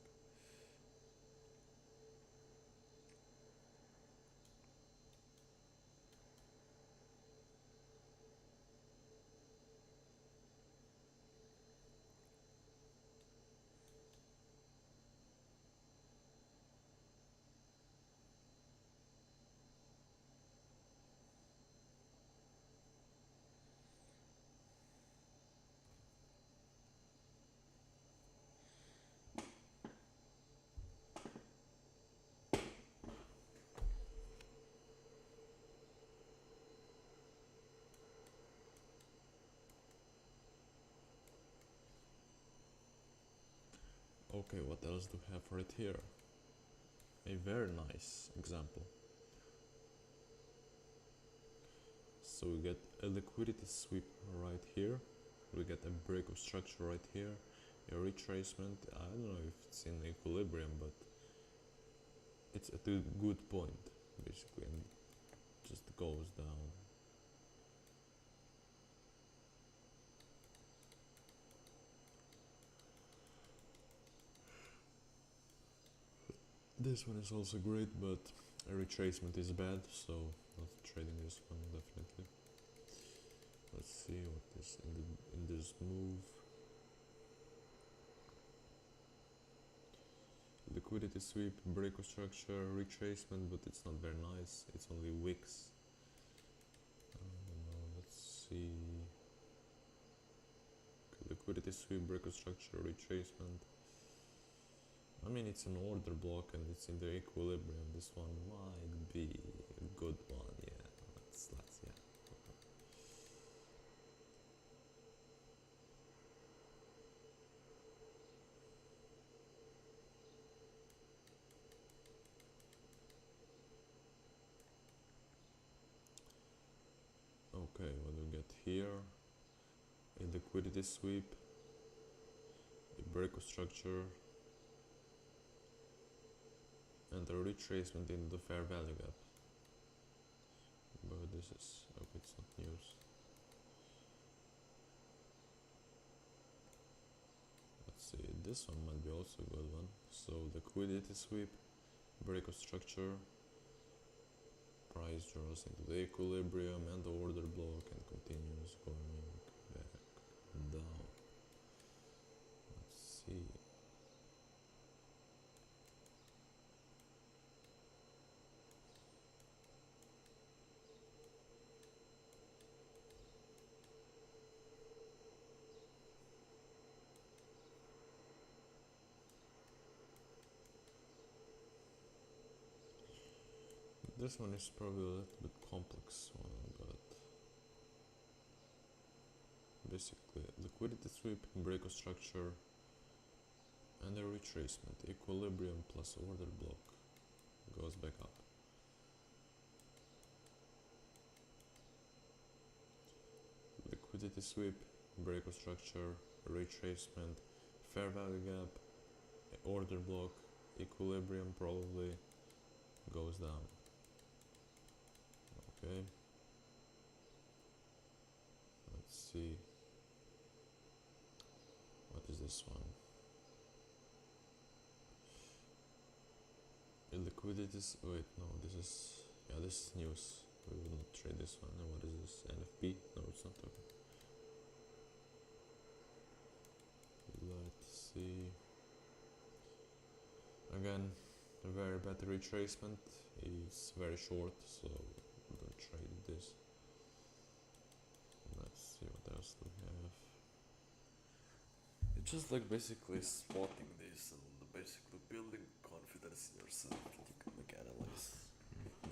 Speaker 1: Okay, what else do we have right here? A very nice example. So we get a liquidity sweep right here, we get a break of structure right here, a retracement. I don't know if it's in equilibrium, but it's at a good point basically, and just goes down. This one is also great, but a retracement is bad, so not trading this one definitely. Let's see what is in this move. Liquidity sweep, break of structure, retracement, but it's not very nice. It's only wicks. Let's see. Liquidity sweep, break of structure, retracement. I mean, it's an order block and it's in the equilibrium. This one might be a good one. Yeah, let's yeah. Okay, what do we get here? A liquidity sweep, a break of structure, and a retracement into the fair value gap. But this is okay, it's not news. Let's see, this one might be also a good one. So liquidity sweep, break of structure, price draws into the equilibrium and the order block and continues going back and down. Let's see. This one is probably a little bit complex one, but basically liquidity sweep, break of structure, and a retracement, equilibrium plus order block goes back up. Liquidity sweep, break of structure, retracement, fair value gap, order block, equilibrium probably goes down. Okay. Let's see. What is this one? Illiquidities. Wait, no, this is. Yeah, this is news. We will not trade this one. And what is this? NFP? No, it's not token. Let's see. Again, a very bad retracement. It's very short, so don't trade this. Let's see what else do we have. It's just like basically spotting this and basically building confidence in yourself that you can like analyze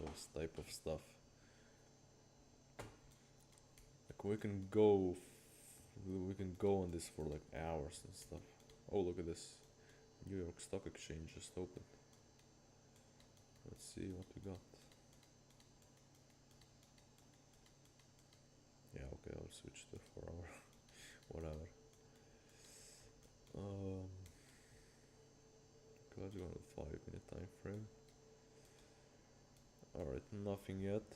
Speaker 1: those type of stuff. Like we can go on this for like hours and stuff. Oh, look at this. New York Stock Exchange just opened. Let's see what we got. Yeah, okay, I'll switch to 4 hour. Whatever. Okay, let's go on the 5-minute time frame. Alright, nothing yet.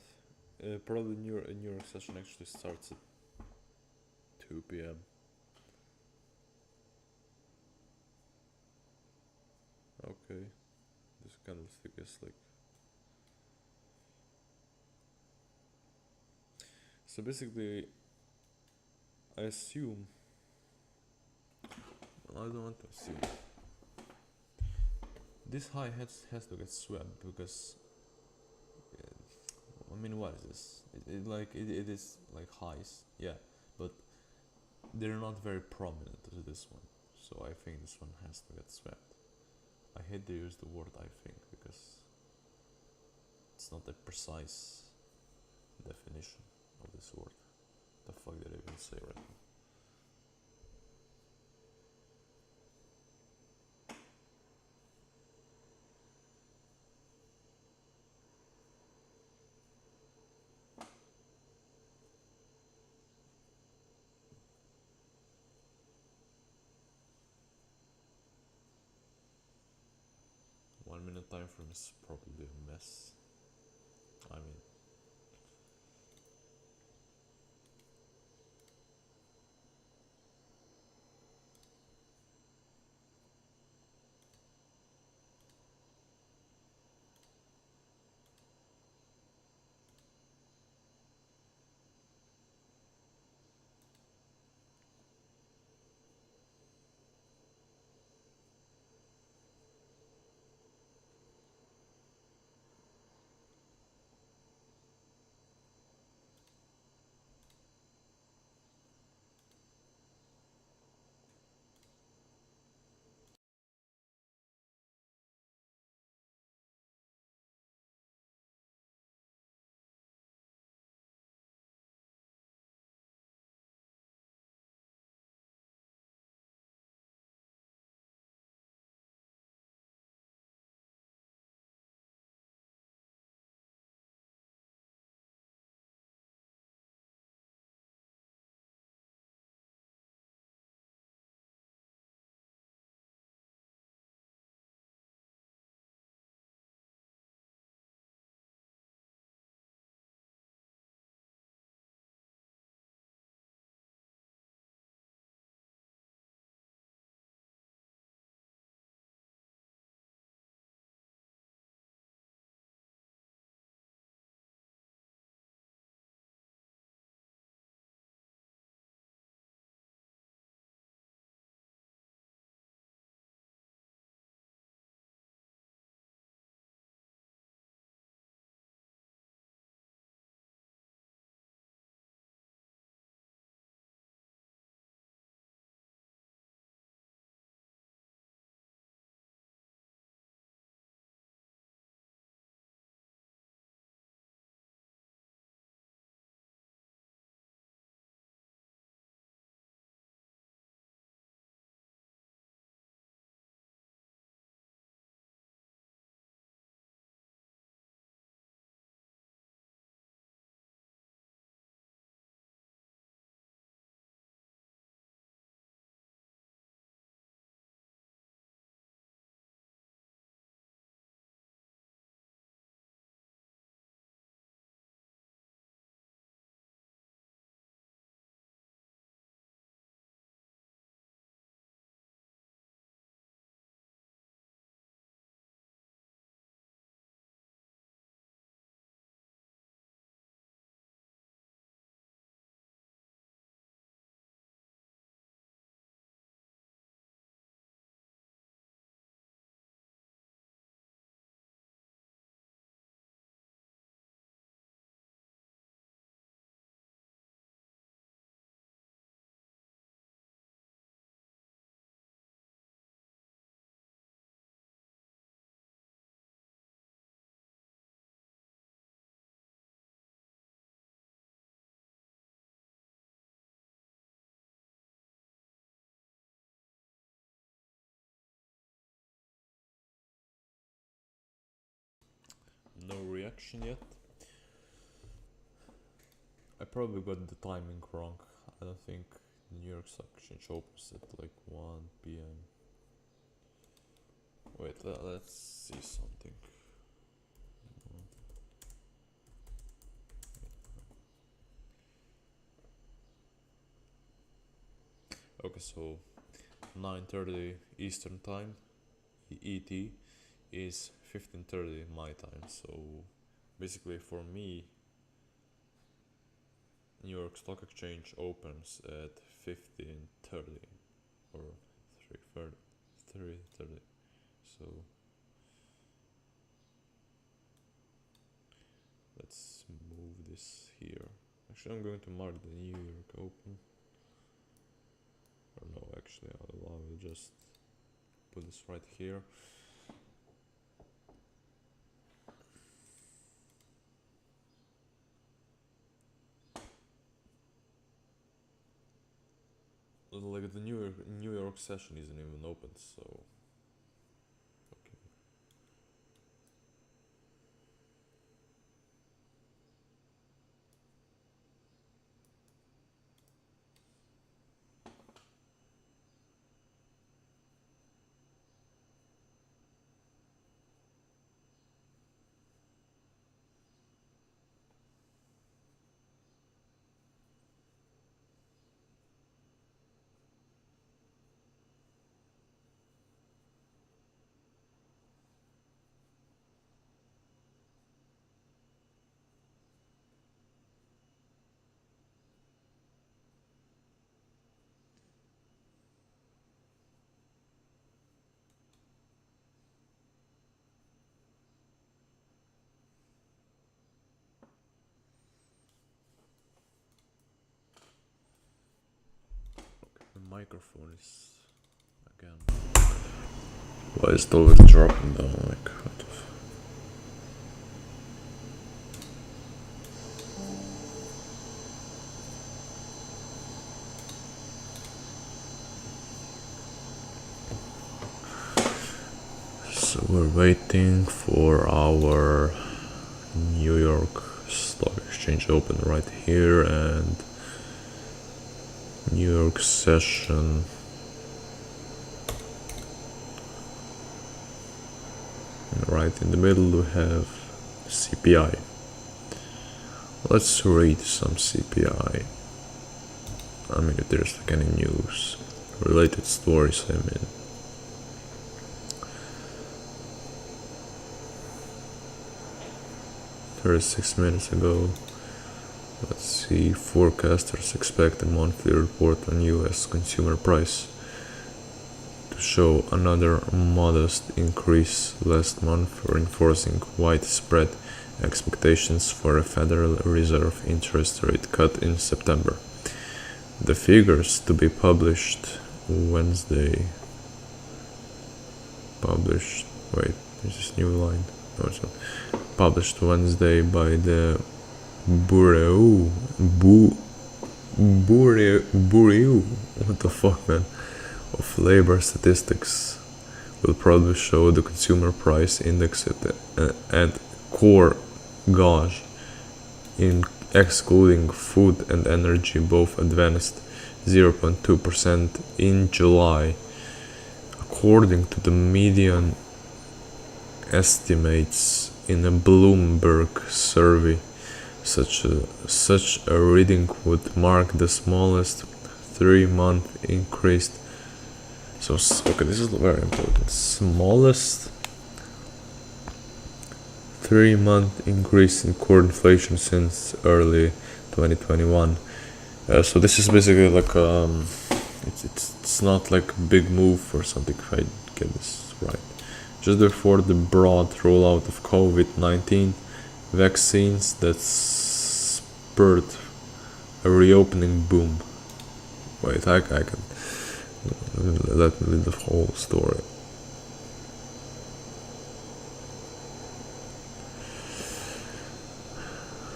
Speaker 1: Probably New York session actually starts at 2 p.m. Okay, this candlestick is like. So basically, I assume. Well, I don't want to assume. This high has to get swept because. I mean, what is this? It is like highs, yeah, but they're not very prominent as this one. So I think this one has to get swept. I hate to use the word I think because it's not a precise definition of this word. The fuck did I even say right now? One minute time frame is probably a mess. I mean, reaction yet. I probably got the timing wrong. I don't think New York Stock Exchange opens at like 1 p.m. Wait, let's see something. Okay, so 9:30 Eastern Time, ET, is 15:30 my time. So basically, for me, New York Stock Exchange opens at 15:30 or 3:30. So let's move this here. Actually, I'm going to mark the New York Open. Or no, actually, I will just put this right here. Like the New York session isn't even open, so okay. The microphone is again. Why is it always dropping down? Like what the So we're waiting for our New York Stock Exchange open right here, and New York session right in the middle. We have CPI. Let's read some CPI. I mean, if there's like any news, related stories, I mean. $36 ago. Let's see, forecasters expect a monthly report on US consumer price to show another modest increase last month, reinforcing widespread expectations for a Federal Reserve interest rate cut in September. The figures to be published Wednesday. There's this new line. No, it's not. Published Wednesday by the Bureau. What the fuck, man? Of Labor Statistics will probably show the consumer price index and core gauge, in excluding food and energy, both advanced 0.2% in July, according to the median estimates in a Bloomberg survey. Such a reading would mark the smallest 3-month increase. So, okay, this is very important. Smallest 3-month increase in core inflation since early 2021. So this is basically like it's not like a big move or something, if I get this right. Just before the broad rollout of COVID-19 vaccines that spurred a reopening boom. Wait, I can let me read the whole story.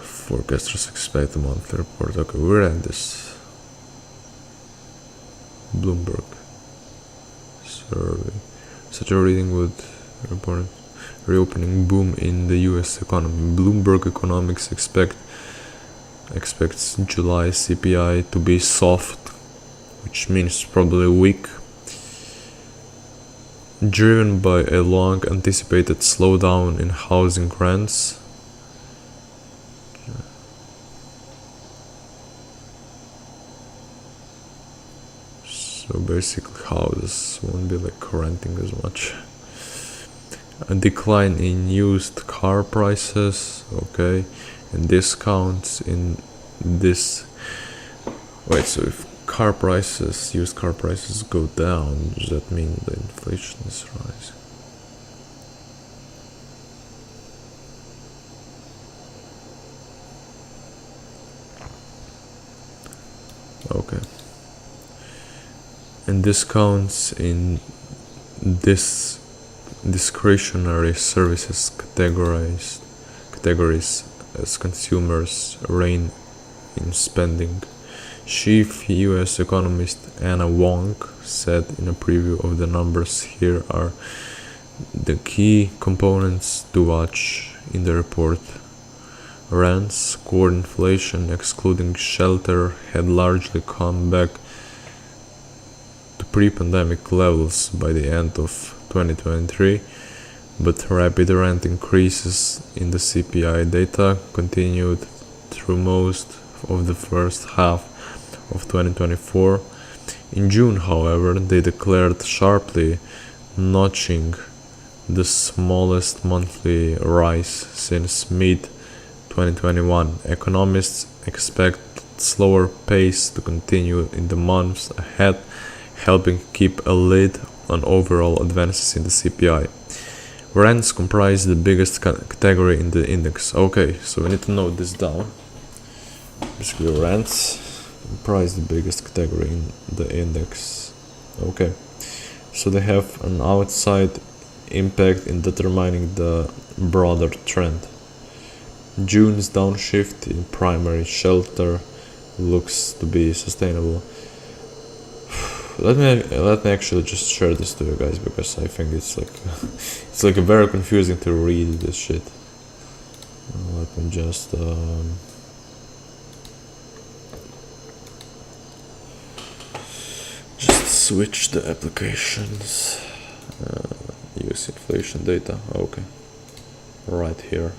Speaker 1: Forecasters expect a monthly report. Okay, we read this. Bloomberg survey. Such a reading would report reopening boom in the US economy. Bloomberg Economics expects July CPI to be soft, which means probably weak, driven by a long anticipated slowdown in housing rents. So basically houses won't be like renting as much. A decline in used car prices, okay, and discounts in this. Wait, so if used car prices go down, does that mean the inflation is rising? Okay. And discounts in this discretionary services categories as consumers rein in spending. Chief US economist Anna Wong said in a preview of the numbers. Here are the key components to watch in the report. Rents, core inflation excluding shelter, had largely come back to pre-pandemic levels by the end of 2023, but rapid rent increases in the CPI data continued through most of the first half of 2024. In June, however, they declared sharply, notching the smallest monthly rise since mid-2021. Economists expect slower pace to continue in the months ahead, helping keep a lid on overall advances in the CPI. Rents comprise the biggest category in the index. Okay, so we need to note this down. Basically, rents comprise the biggest category in the index. Okay, so they have an outside impact in determining the broader trend. June's downshift in primary shelter looks to be sustainable. Let me actually just share this to you guys, because I think it's like very confusing to read this shit. Let me just switch the applications. Use inflation data. Okay, right here.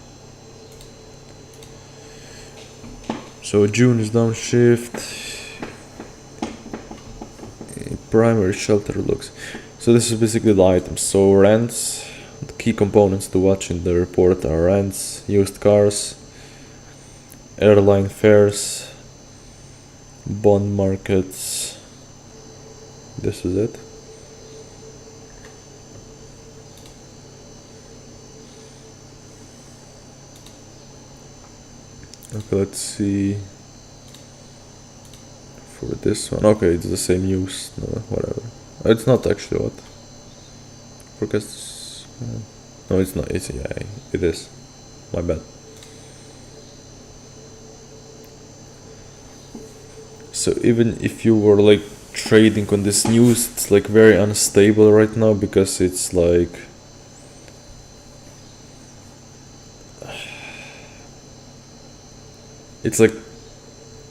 Speaker 1: So June is downshift. Primary shelter looks. So this is basically the items. So rents, the key components to watch in the report are rents, used cars, airline fares, bond markets. This is it. Okay, let's see. For this one, okay, it's the same news. No, whatever. It's not actually what. Because no, it's not. It's yeah, it is. My bad. So even if you were like trading on this news, it's like very unstable right now, because it's like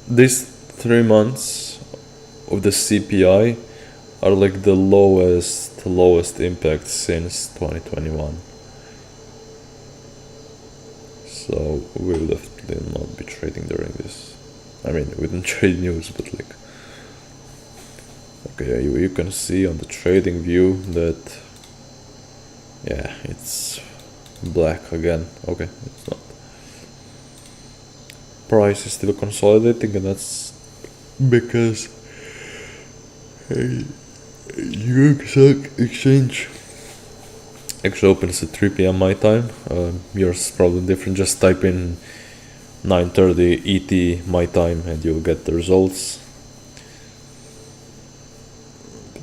Speaker 1: these 3 months of the CPI are like the lowest impact since 2021. So we will definitely not be trading during this. I mean, we don't trade news, but like, okay, you can see on the trading view that, yeah, it's black again. Okay, it's not. Price is still consolidating, and that's because New York Stock Exchange actually opens at 3 p.m. my time. Yours is probably different. Just type in 9:30 ET my time and you'll get the results.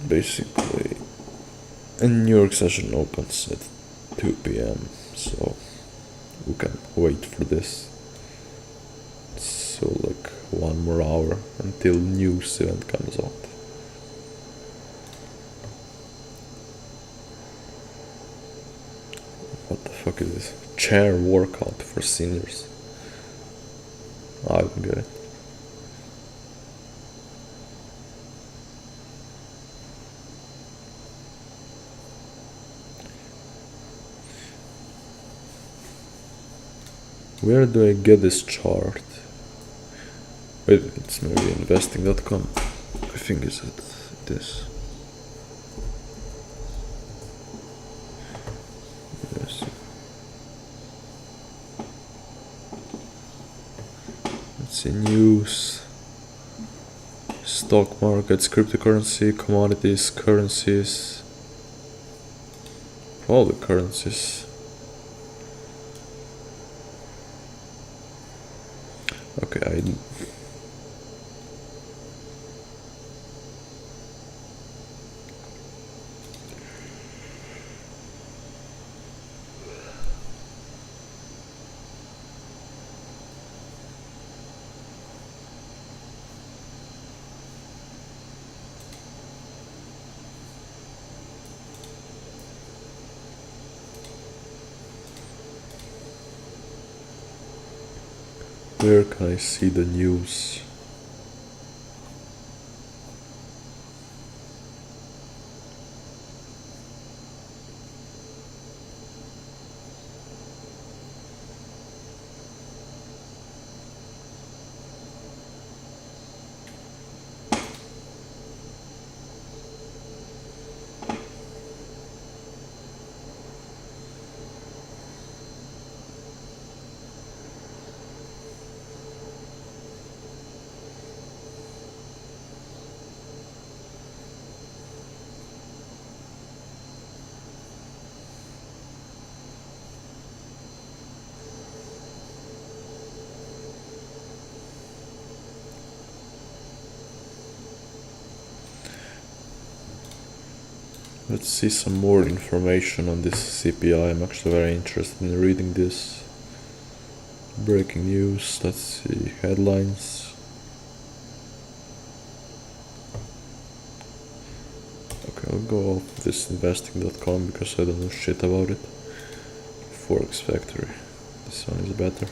Speaker 1: Basically, a New York session opens at 2 p.m. so we can wait for this. So like 1 more hour until news event comes out. What the fuck is this? Chair workout for seniors. I don't get it. Where do I get this chart? Wait, it's maybe investing.com. I think it's this. Yes. Let's see, news. Stock markets, cryptocurrency, commodities, currencies. All the currencies. Okay, where can I see the news? Let's see some more information on this CPI. I'm actually very interested in reading this. Breaking news, let's see, headlines. Okay, I'll go off this investing.com because I don't know shit about it. Forex Factory, this one is better.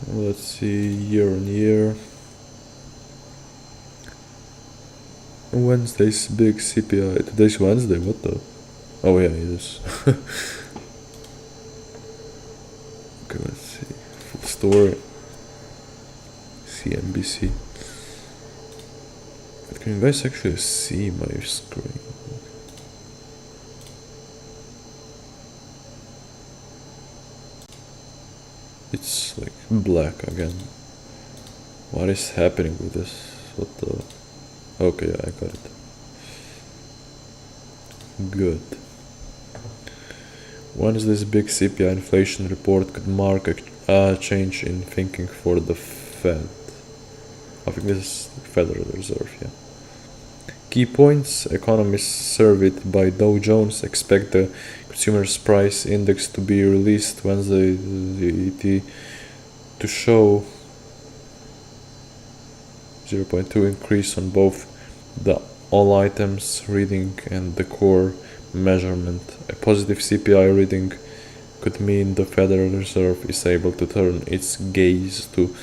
Speaker 1: Let's see, year on year. Wednesday's big CPI. Today's Wednesday, what the? Oh yeah, it is. Okay, let's see. Full story. CNBC. But can you guys actually see my screen? It's like black again. What is happening with this? What the? Okay, I got it. Good. When is this big CPI inflation report could mark a change in thinking for the Fed? I think this is the Federal Reserve, yeah. Key points. Economists surveyed by Dow Jones expect the consumer's price index to be released Wednesday to show 0.2 increase on both the all items reading and the core measurement. A positive CPI reading could mean the Federal Reserve is able to turn its gaze to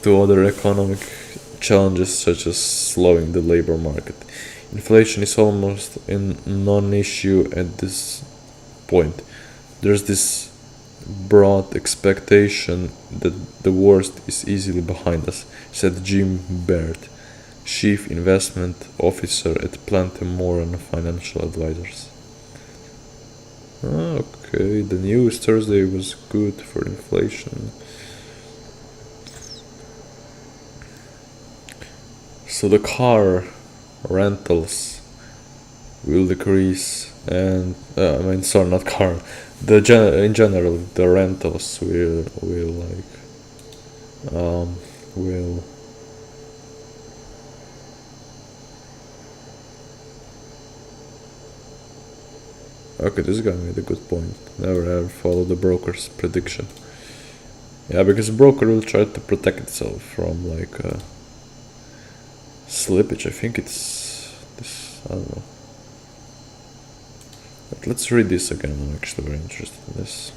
Speaker 1: other economic challenges such as slowing the labor market. Inflation is almost a non-issue at this point. There's this broad expectation that the worst is easily behind us, said Jim Baird, Chief Investment Officer at Platinum Moran Financial Advisors. Okay, the news Thursday was good for inflation. So the car rentals will decrease, and sorry, not car. In general, the rentals will Okay, this guy made a good point. Never ever follow the broker's prediction. Yeah, because the broker will try to protect itself from like slippage. I think it's this. I don't know. But let's read this again. I'm actually very interested in this.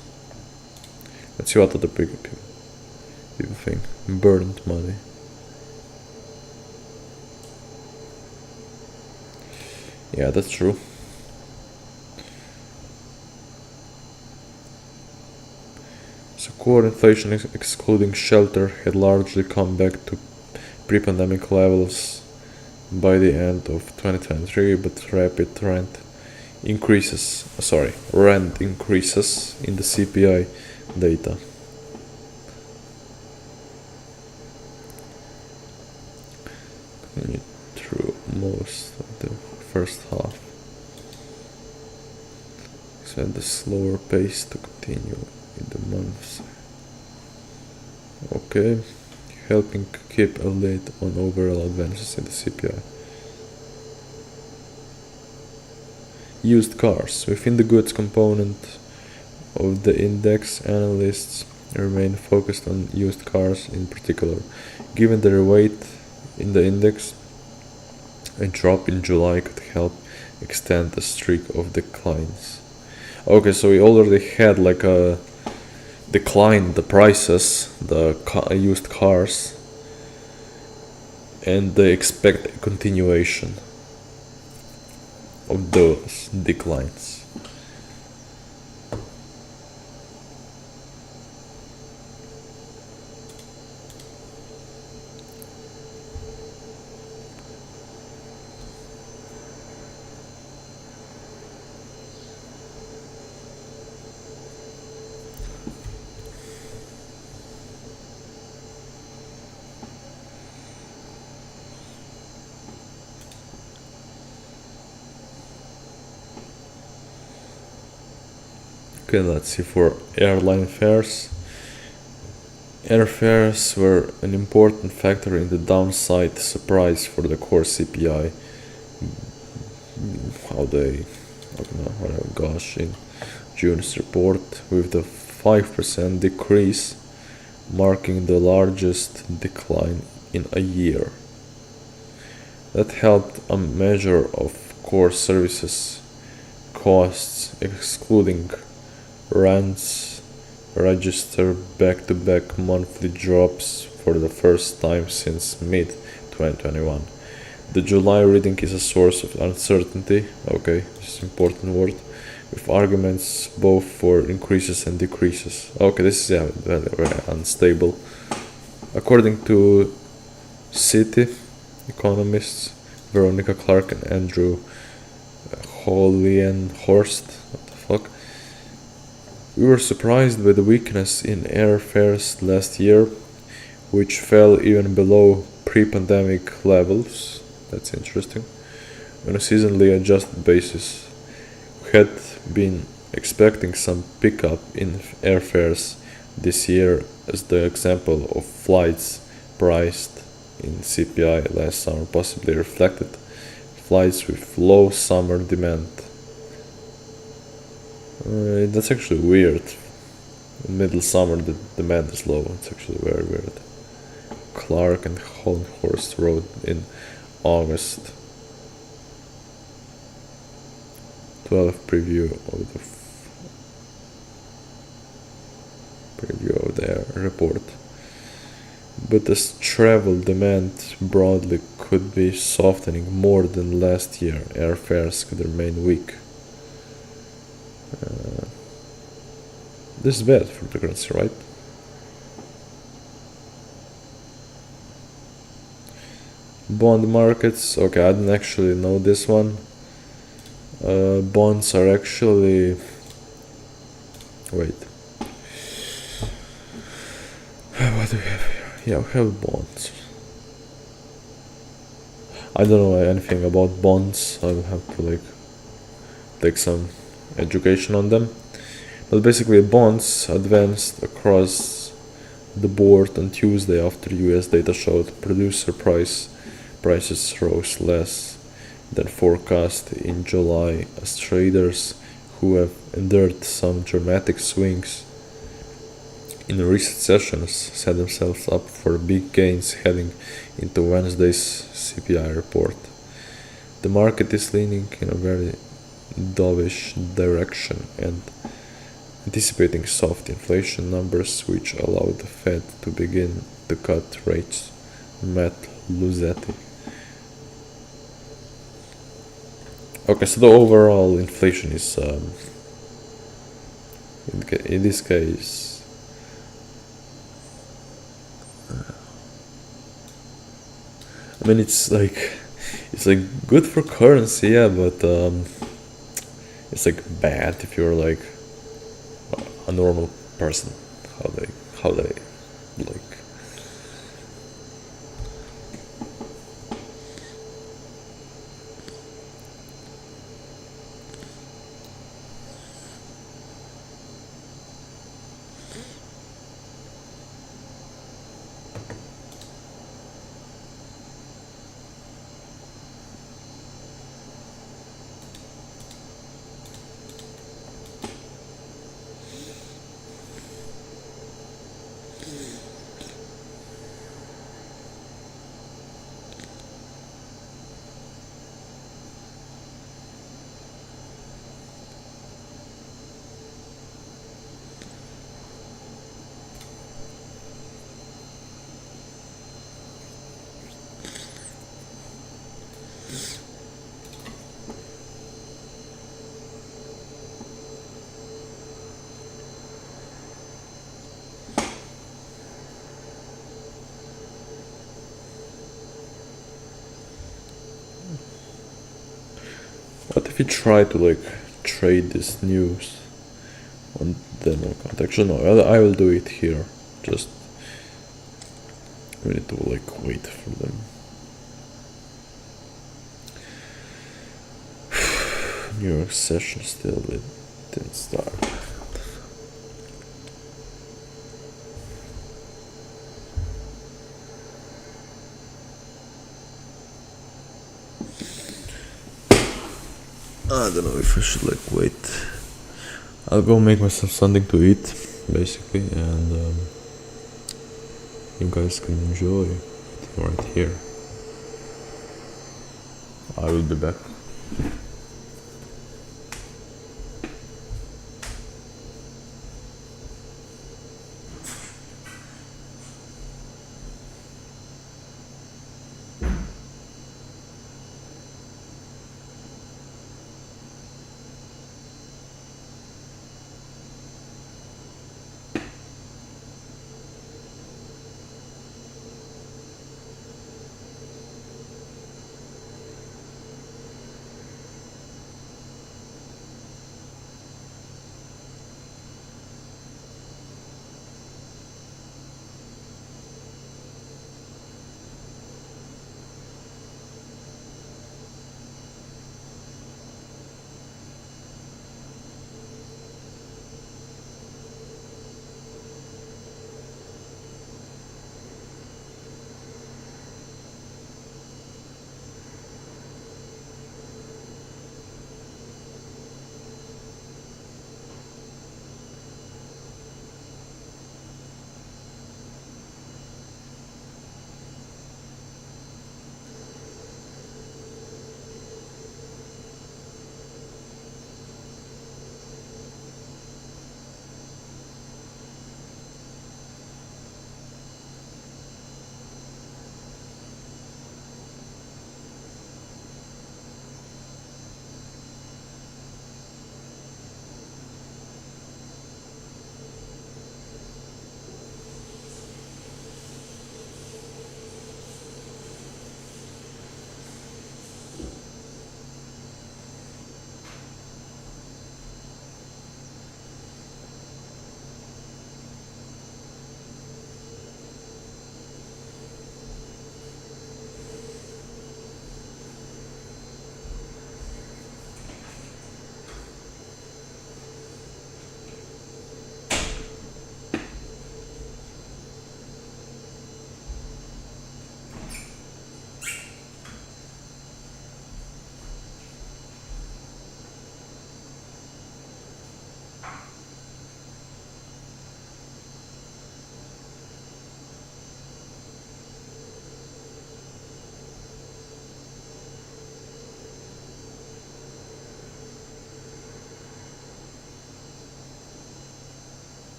Speaker 1: Let's see what other people think. Burned money. Yeah, that's true. So core inflation excluding shelter had largely come back to pre-pandemic levels by the end of 2023, but rapid rent increases in the CPI data. Through most of the first half. Expect the slower pace to continue in the months. Okay, helping keep a lid on overall advances in the CPI. Used cars. Within the goods component of the index, analysts remain focused on used cars in particular. Given their weight in the index, a drop in July could help extend the streak of declines. Okay, so we already had like a decline in the prices, the used cars, and they expect a continuation of those declines. Okay, let's see for airline fares. Airfares were an important factor in the downside surprise for the core CPI. In June's report, with the 5% decrease marking the largest decline in a year. That helped a measure of core services costs, excluding rents, register back-to-back monthly drops for the first time since mid-2021. The July reading is a source of uncertainty, okay, this is an important word, with arguments both for increases and decreases. Okay, this is very unstable. According to Citi economists Veronica Clark and Andrew Hollienhorst, what the fuck? We were surprised by the weakness in airfares last year, which fell even below pre-pandemic levels. That's interesting. On a seasonally adjusted basis, we had been expecting some pickup in airfares this year, as the example of flights priced in CPI last summer possibly reflected flights with low summer demand. That's actually weird. In middle summer the demand is low. It's actually very weird. Clark and Hollenhorst wrote in August 12 preview of their report. But as travel demand broadly could be softening more than last year, airfares could remain weak. This is bad for the currency, right? Bond markets. Okay, I didn't actually know this one. Bonds are actually... Wait. What do we have here? Yeah, we have bonds. I don't know anything about bonds. I will have to take some education on them. But basically bonds advanced across the board on Tuesday after US data showed producer prices rose less than forecast in July, as traders who have endured some dramatic swings in recent sessions set themselves up for big gains heading into Wednesday's CPI report. The market is leaning in a very dovish direction and anticipating soft inflation numbers, which allowed the Fed to begin to cut rates. Matt Luzetti. Okay, so the overall inflation is, in this case, I mean, it's like good for currency, yeah, but it's like bad if you're like a normal person. How they like. What if you try to like trade this news on demo account? Actually, no, I will do it here. Just we need to like wait for them. New York session still it didn't start. I don't know if I should like wait. I'll go make myself something to eat, basically, and you guys can enjoy it right here. I will be back.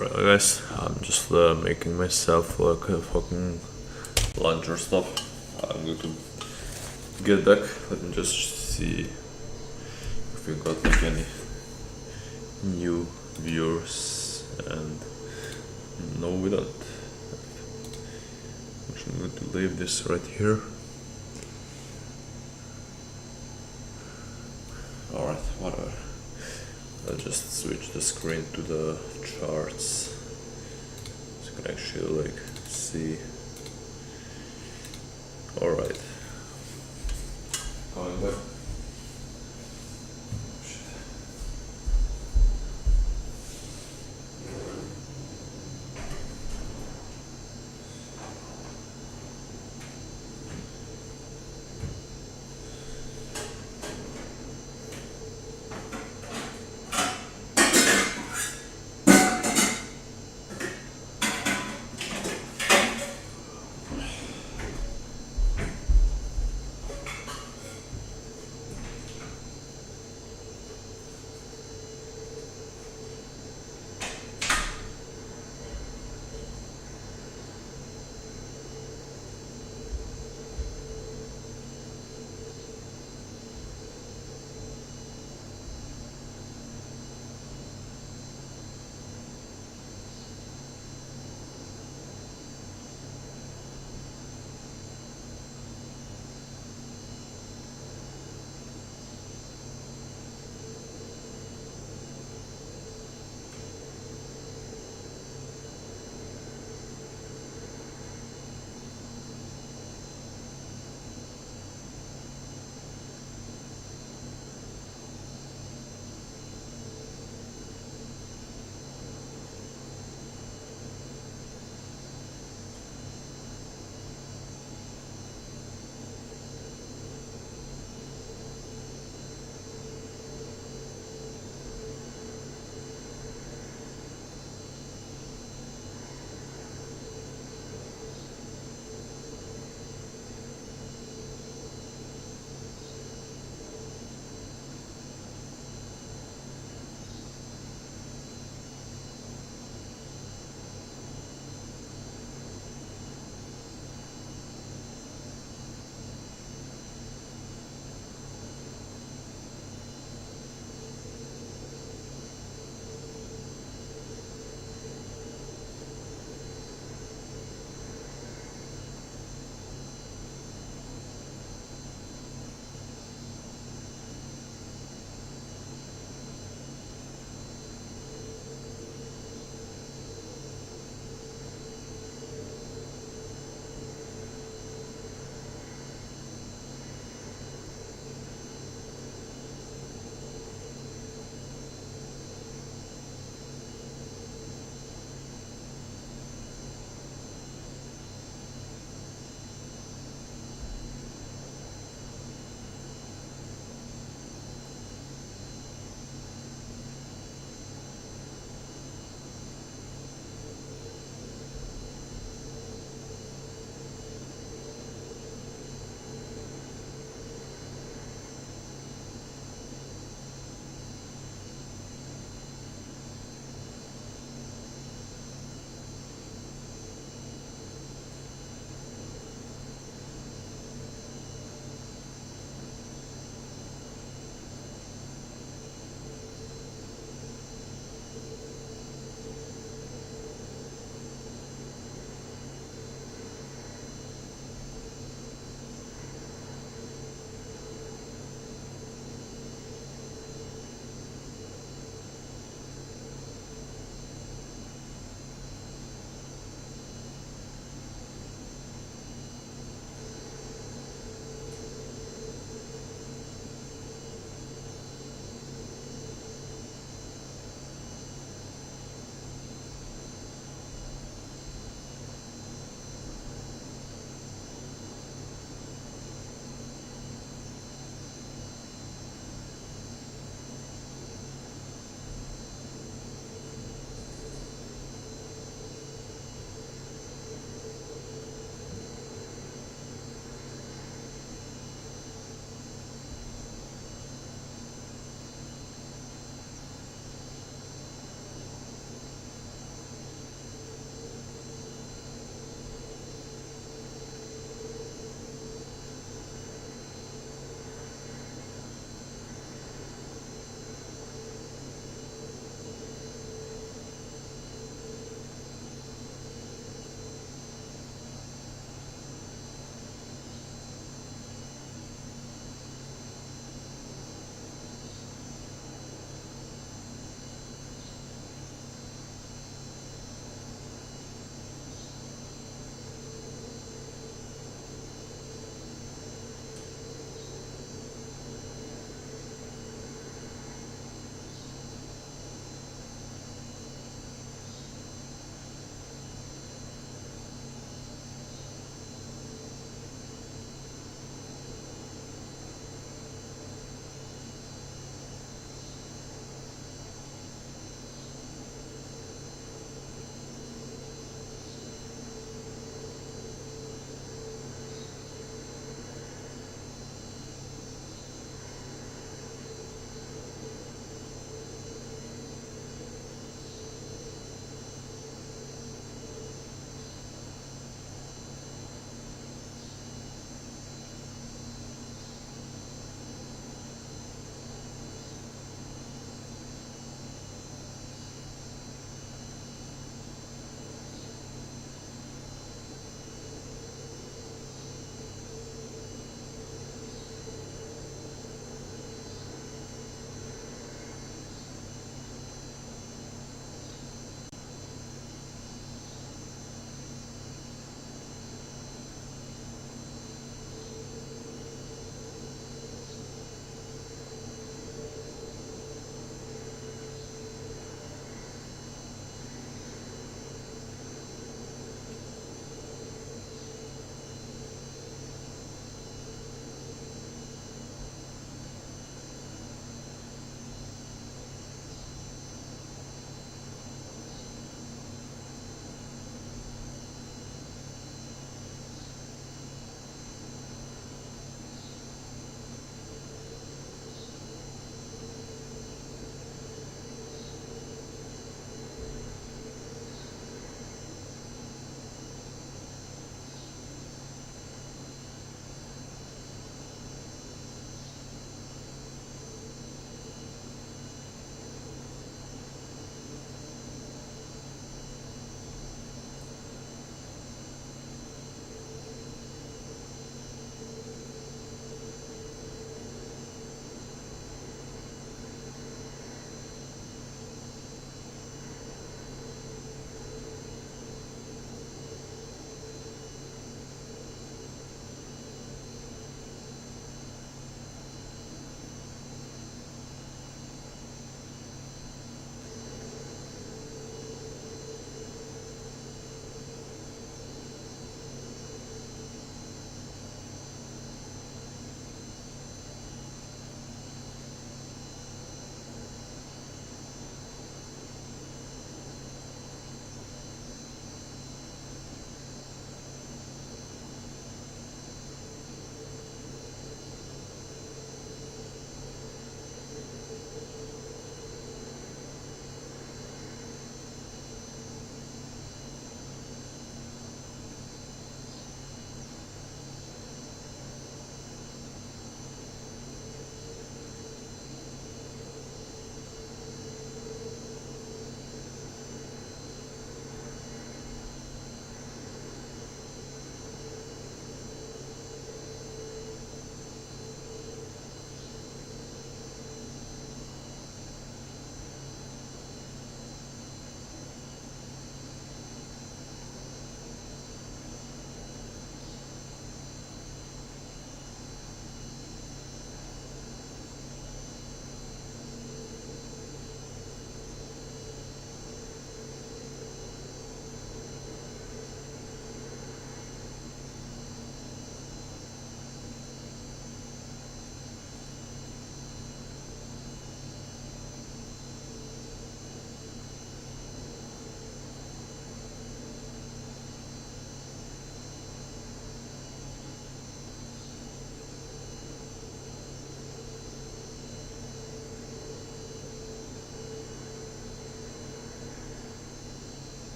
Speaker 1: Alright guys, I'm just making myself like a fucking lunch or stuff. I'm going to get back. Let me just see if we got like any new viewers, and no we don't. I'm going to leave this right here. Alright, whatever. I'll just switch the screen to the charts so you can actually like see. Alright. Coming back.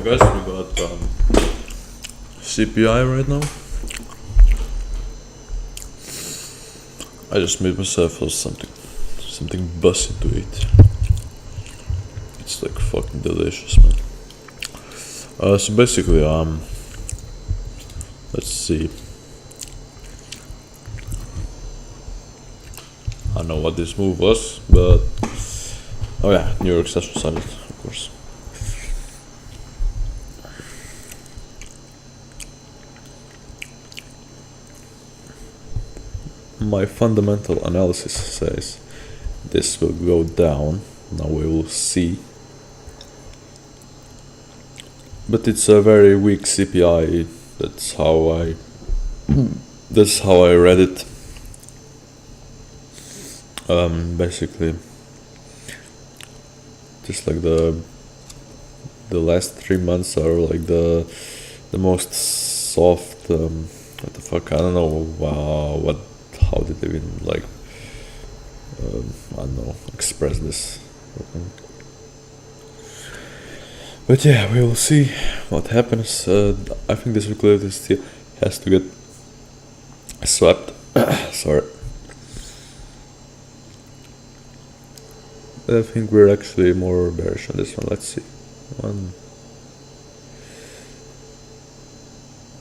Speaker 1: forecast, we got CPI right now. I just made myself something bussy to eat. It's like fucking delicious, man. So basically, let's see. I don't know what this move was, but oh yeah, New York Session Summit, of course. My fundamental analysis says this will go down. Now we will see. But it's a very weak CPI. That's how I read it. Basically, just like the last 3 months are like the most soft. What the fuck? I don't know. How did they even like? I don't know. Express this. But yeah, we will see what happens. I think this liquidity still has to get swept. Sorry. But I think we're actually more bearish on this one. Let's see.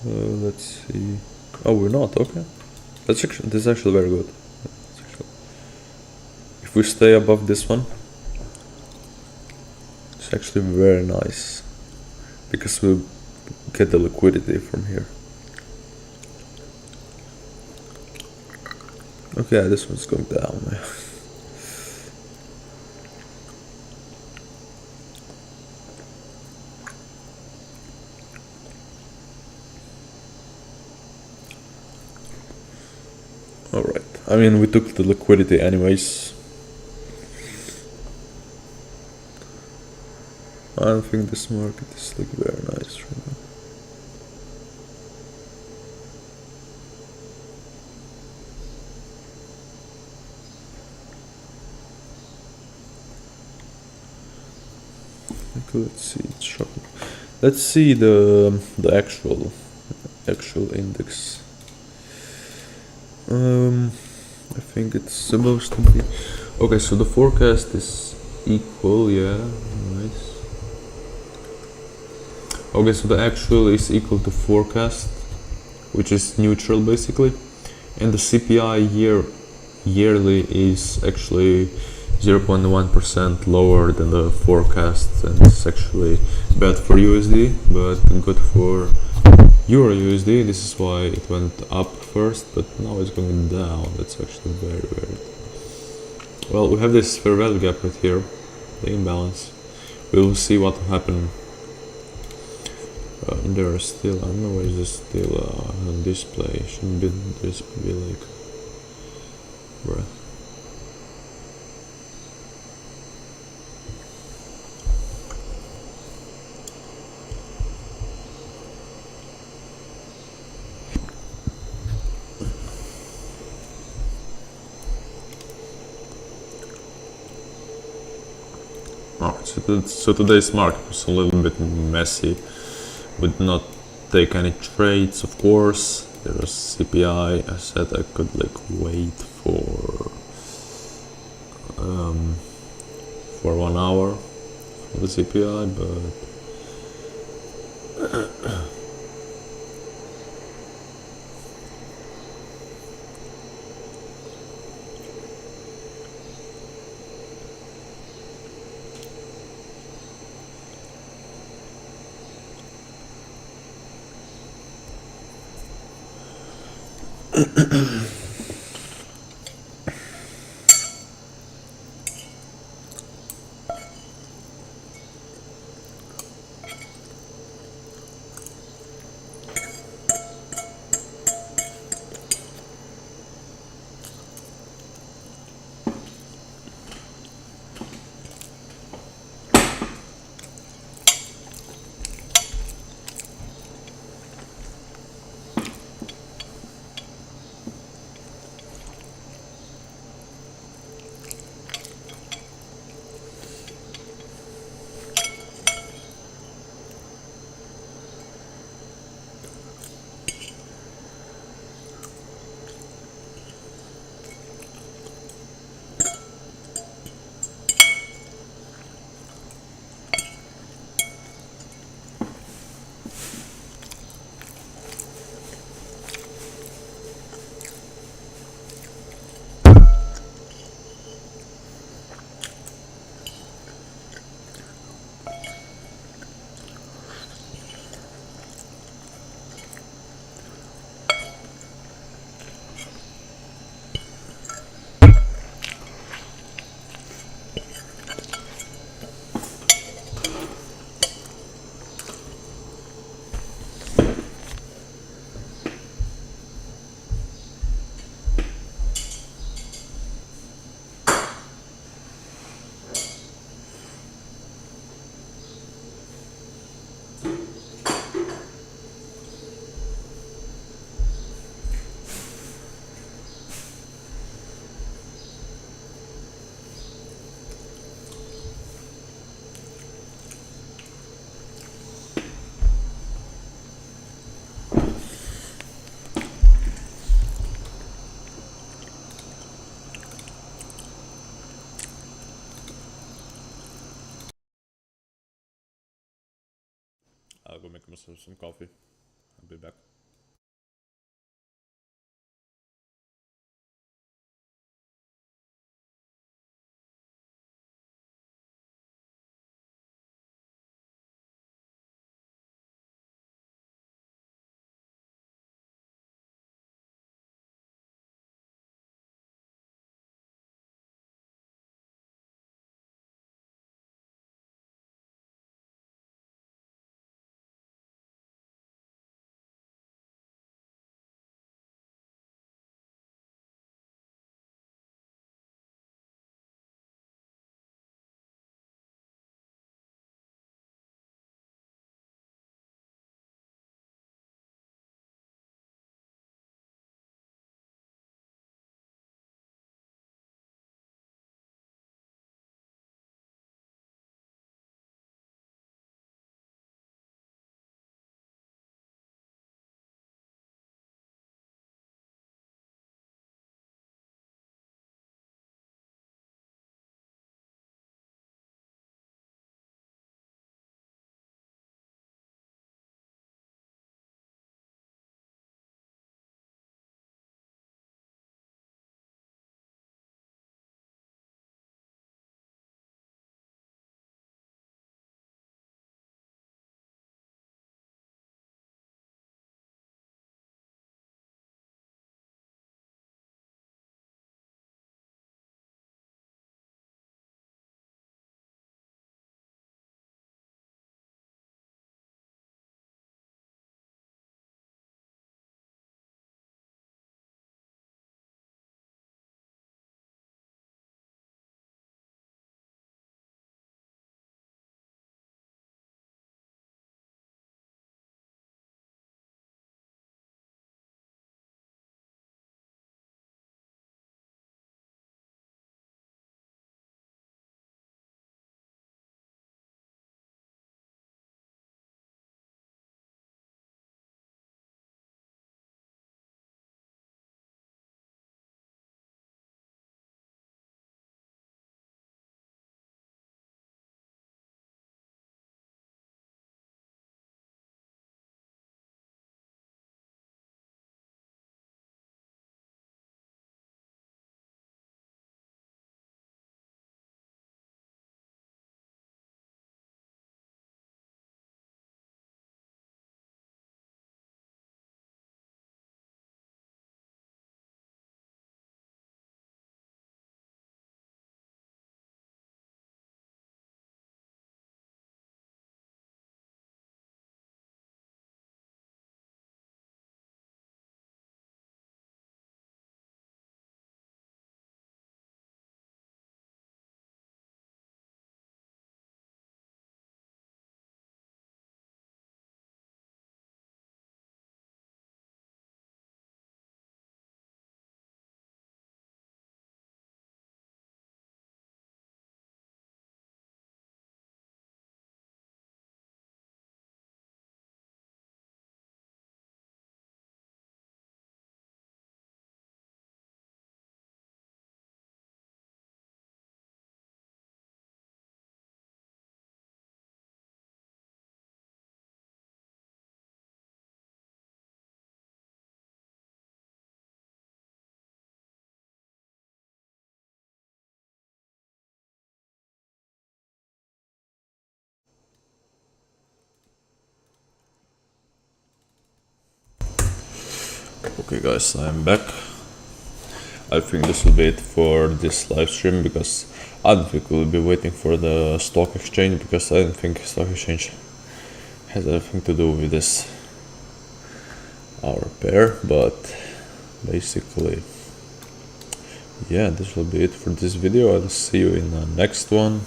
Speaker 1: Let's see. Oh, we're not. Okay. This is actually very good. If we stay above this one, it's actually very nice because we get the liquidity from here. Okay, this one's going down. Alright, I mean, we took the liquidity anyways. I don't think this market is like very nice right now. Okay, let's see, it's shocking. Let's see the actual index. I think it's supposed to be okay. So the forecast is equal, yeah, nice. Okay, so the actual is equal to forecast, which is neutral basically, and the CPI yearly is actually 0.1% lower than the forecast, and it's actually bad for USD, but good for Euro USD. This is why it went up first, but now it's going down. That's actually very, very... Well, we have this fair value gap right here, the imbalance. We'll see what will happen. There are still, I don't know why is this still on display. Shouldn't be this be like... Bruh. So today's market was a little bit messy. We did not take any trades, of course. There was CPI. I said I could like wait for 1 hour for the CPI, but make myself some coffee. I'll be back. Okay guys, I'm back. I think this will be it for this live stream because I don't think we'll be waiting for the stock exchange because I don't think stock exchange has anything to do with this our pair, but basically yeah, this will be it for this video. I'll see you in the next one.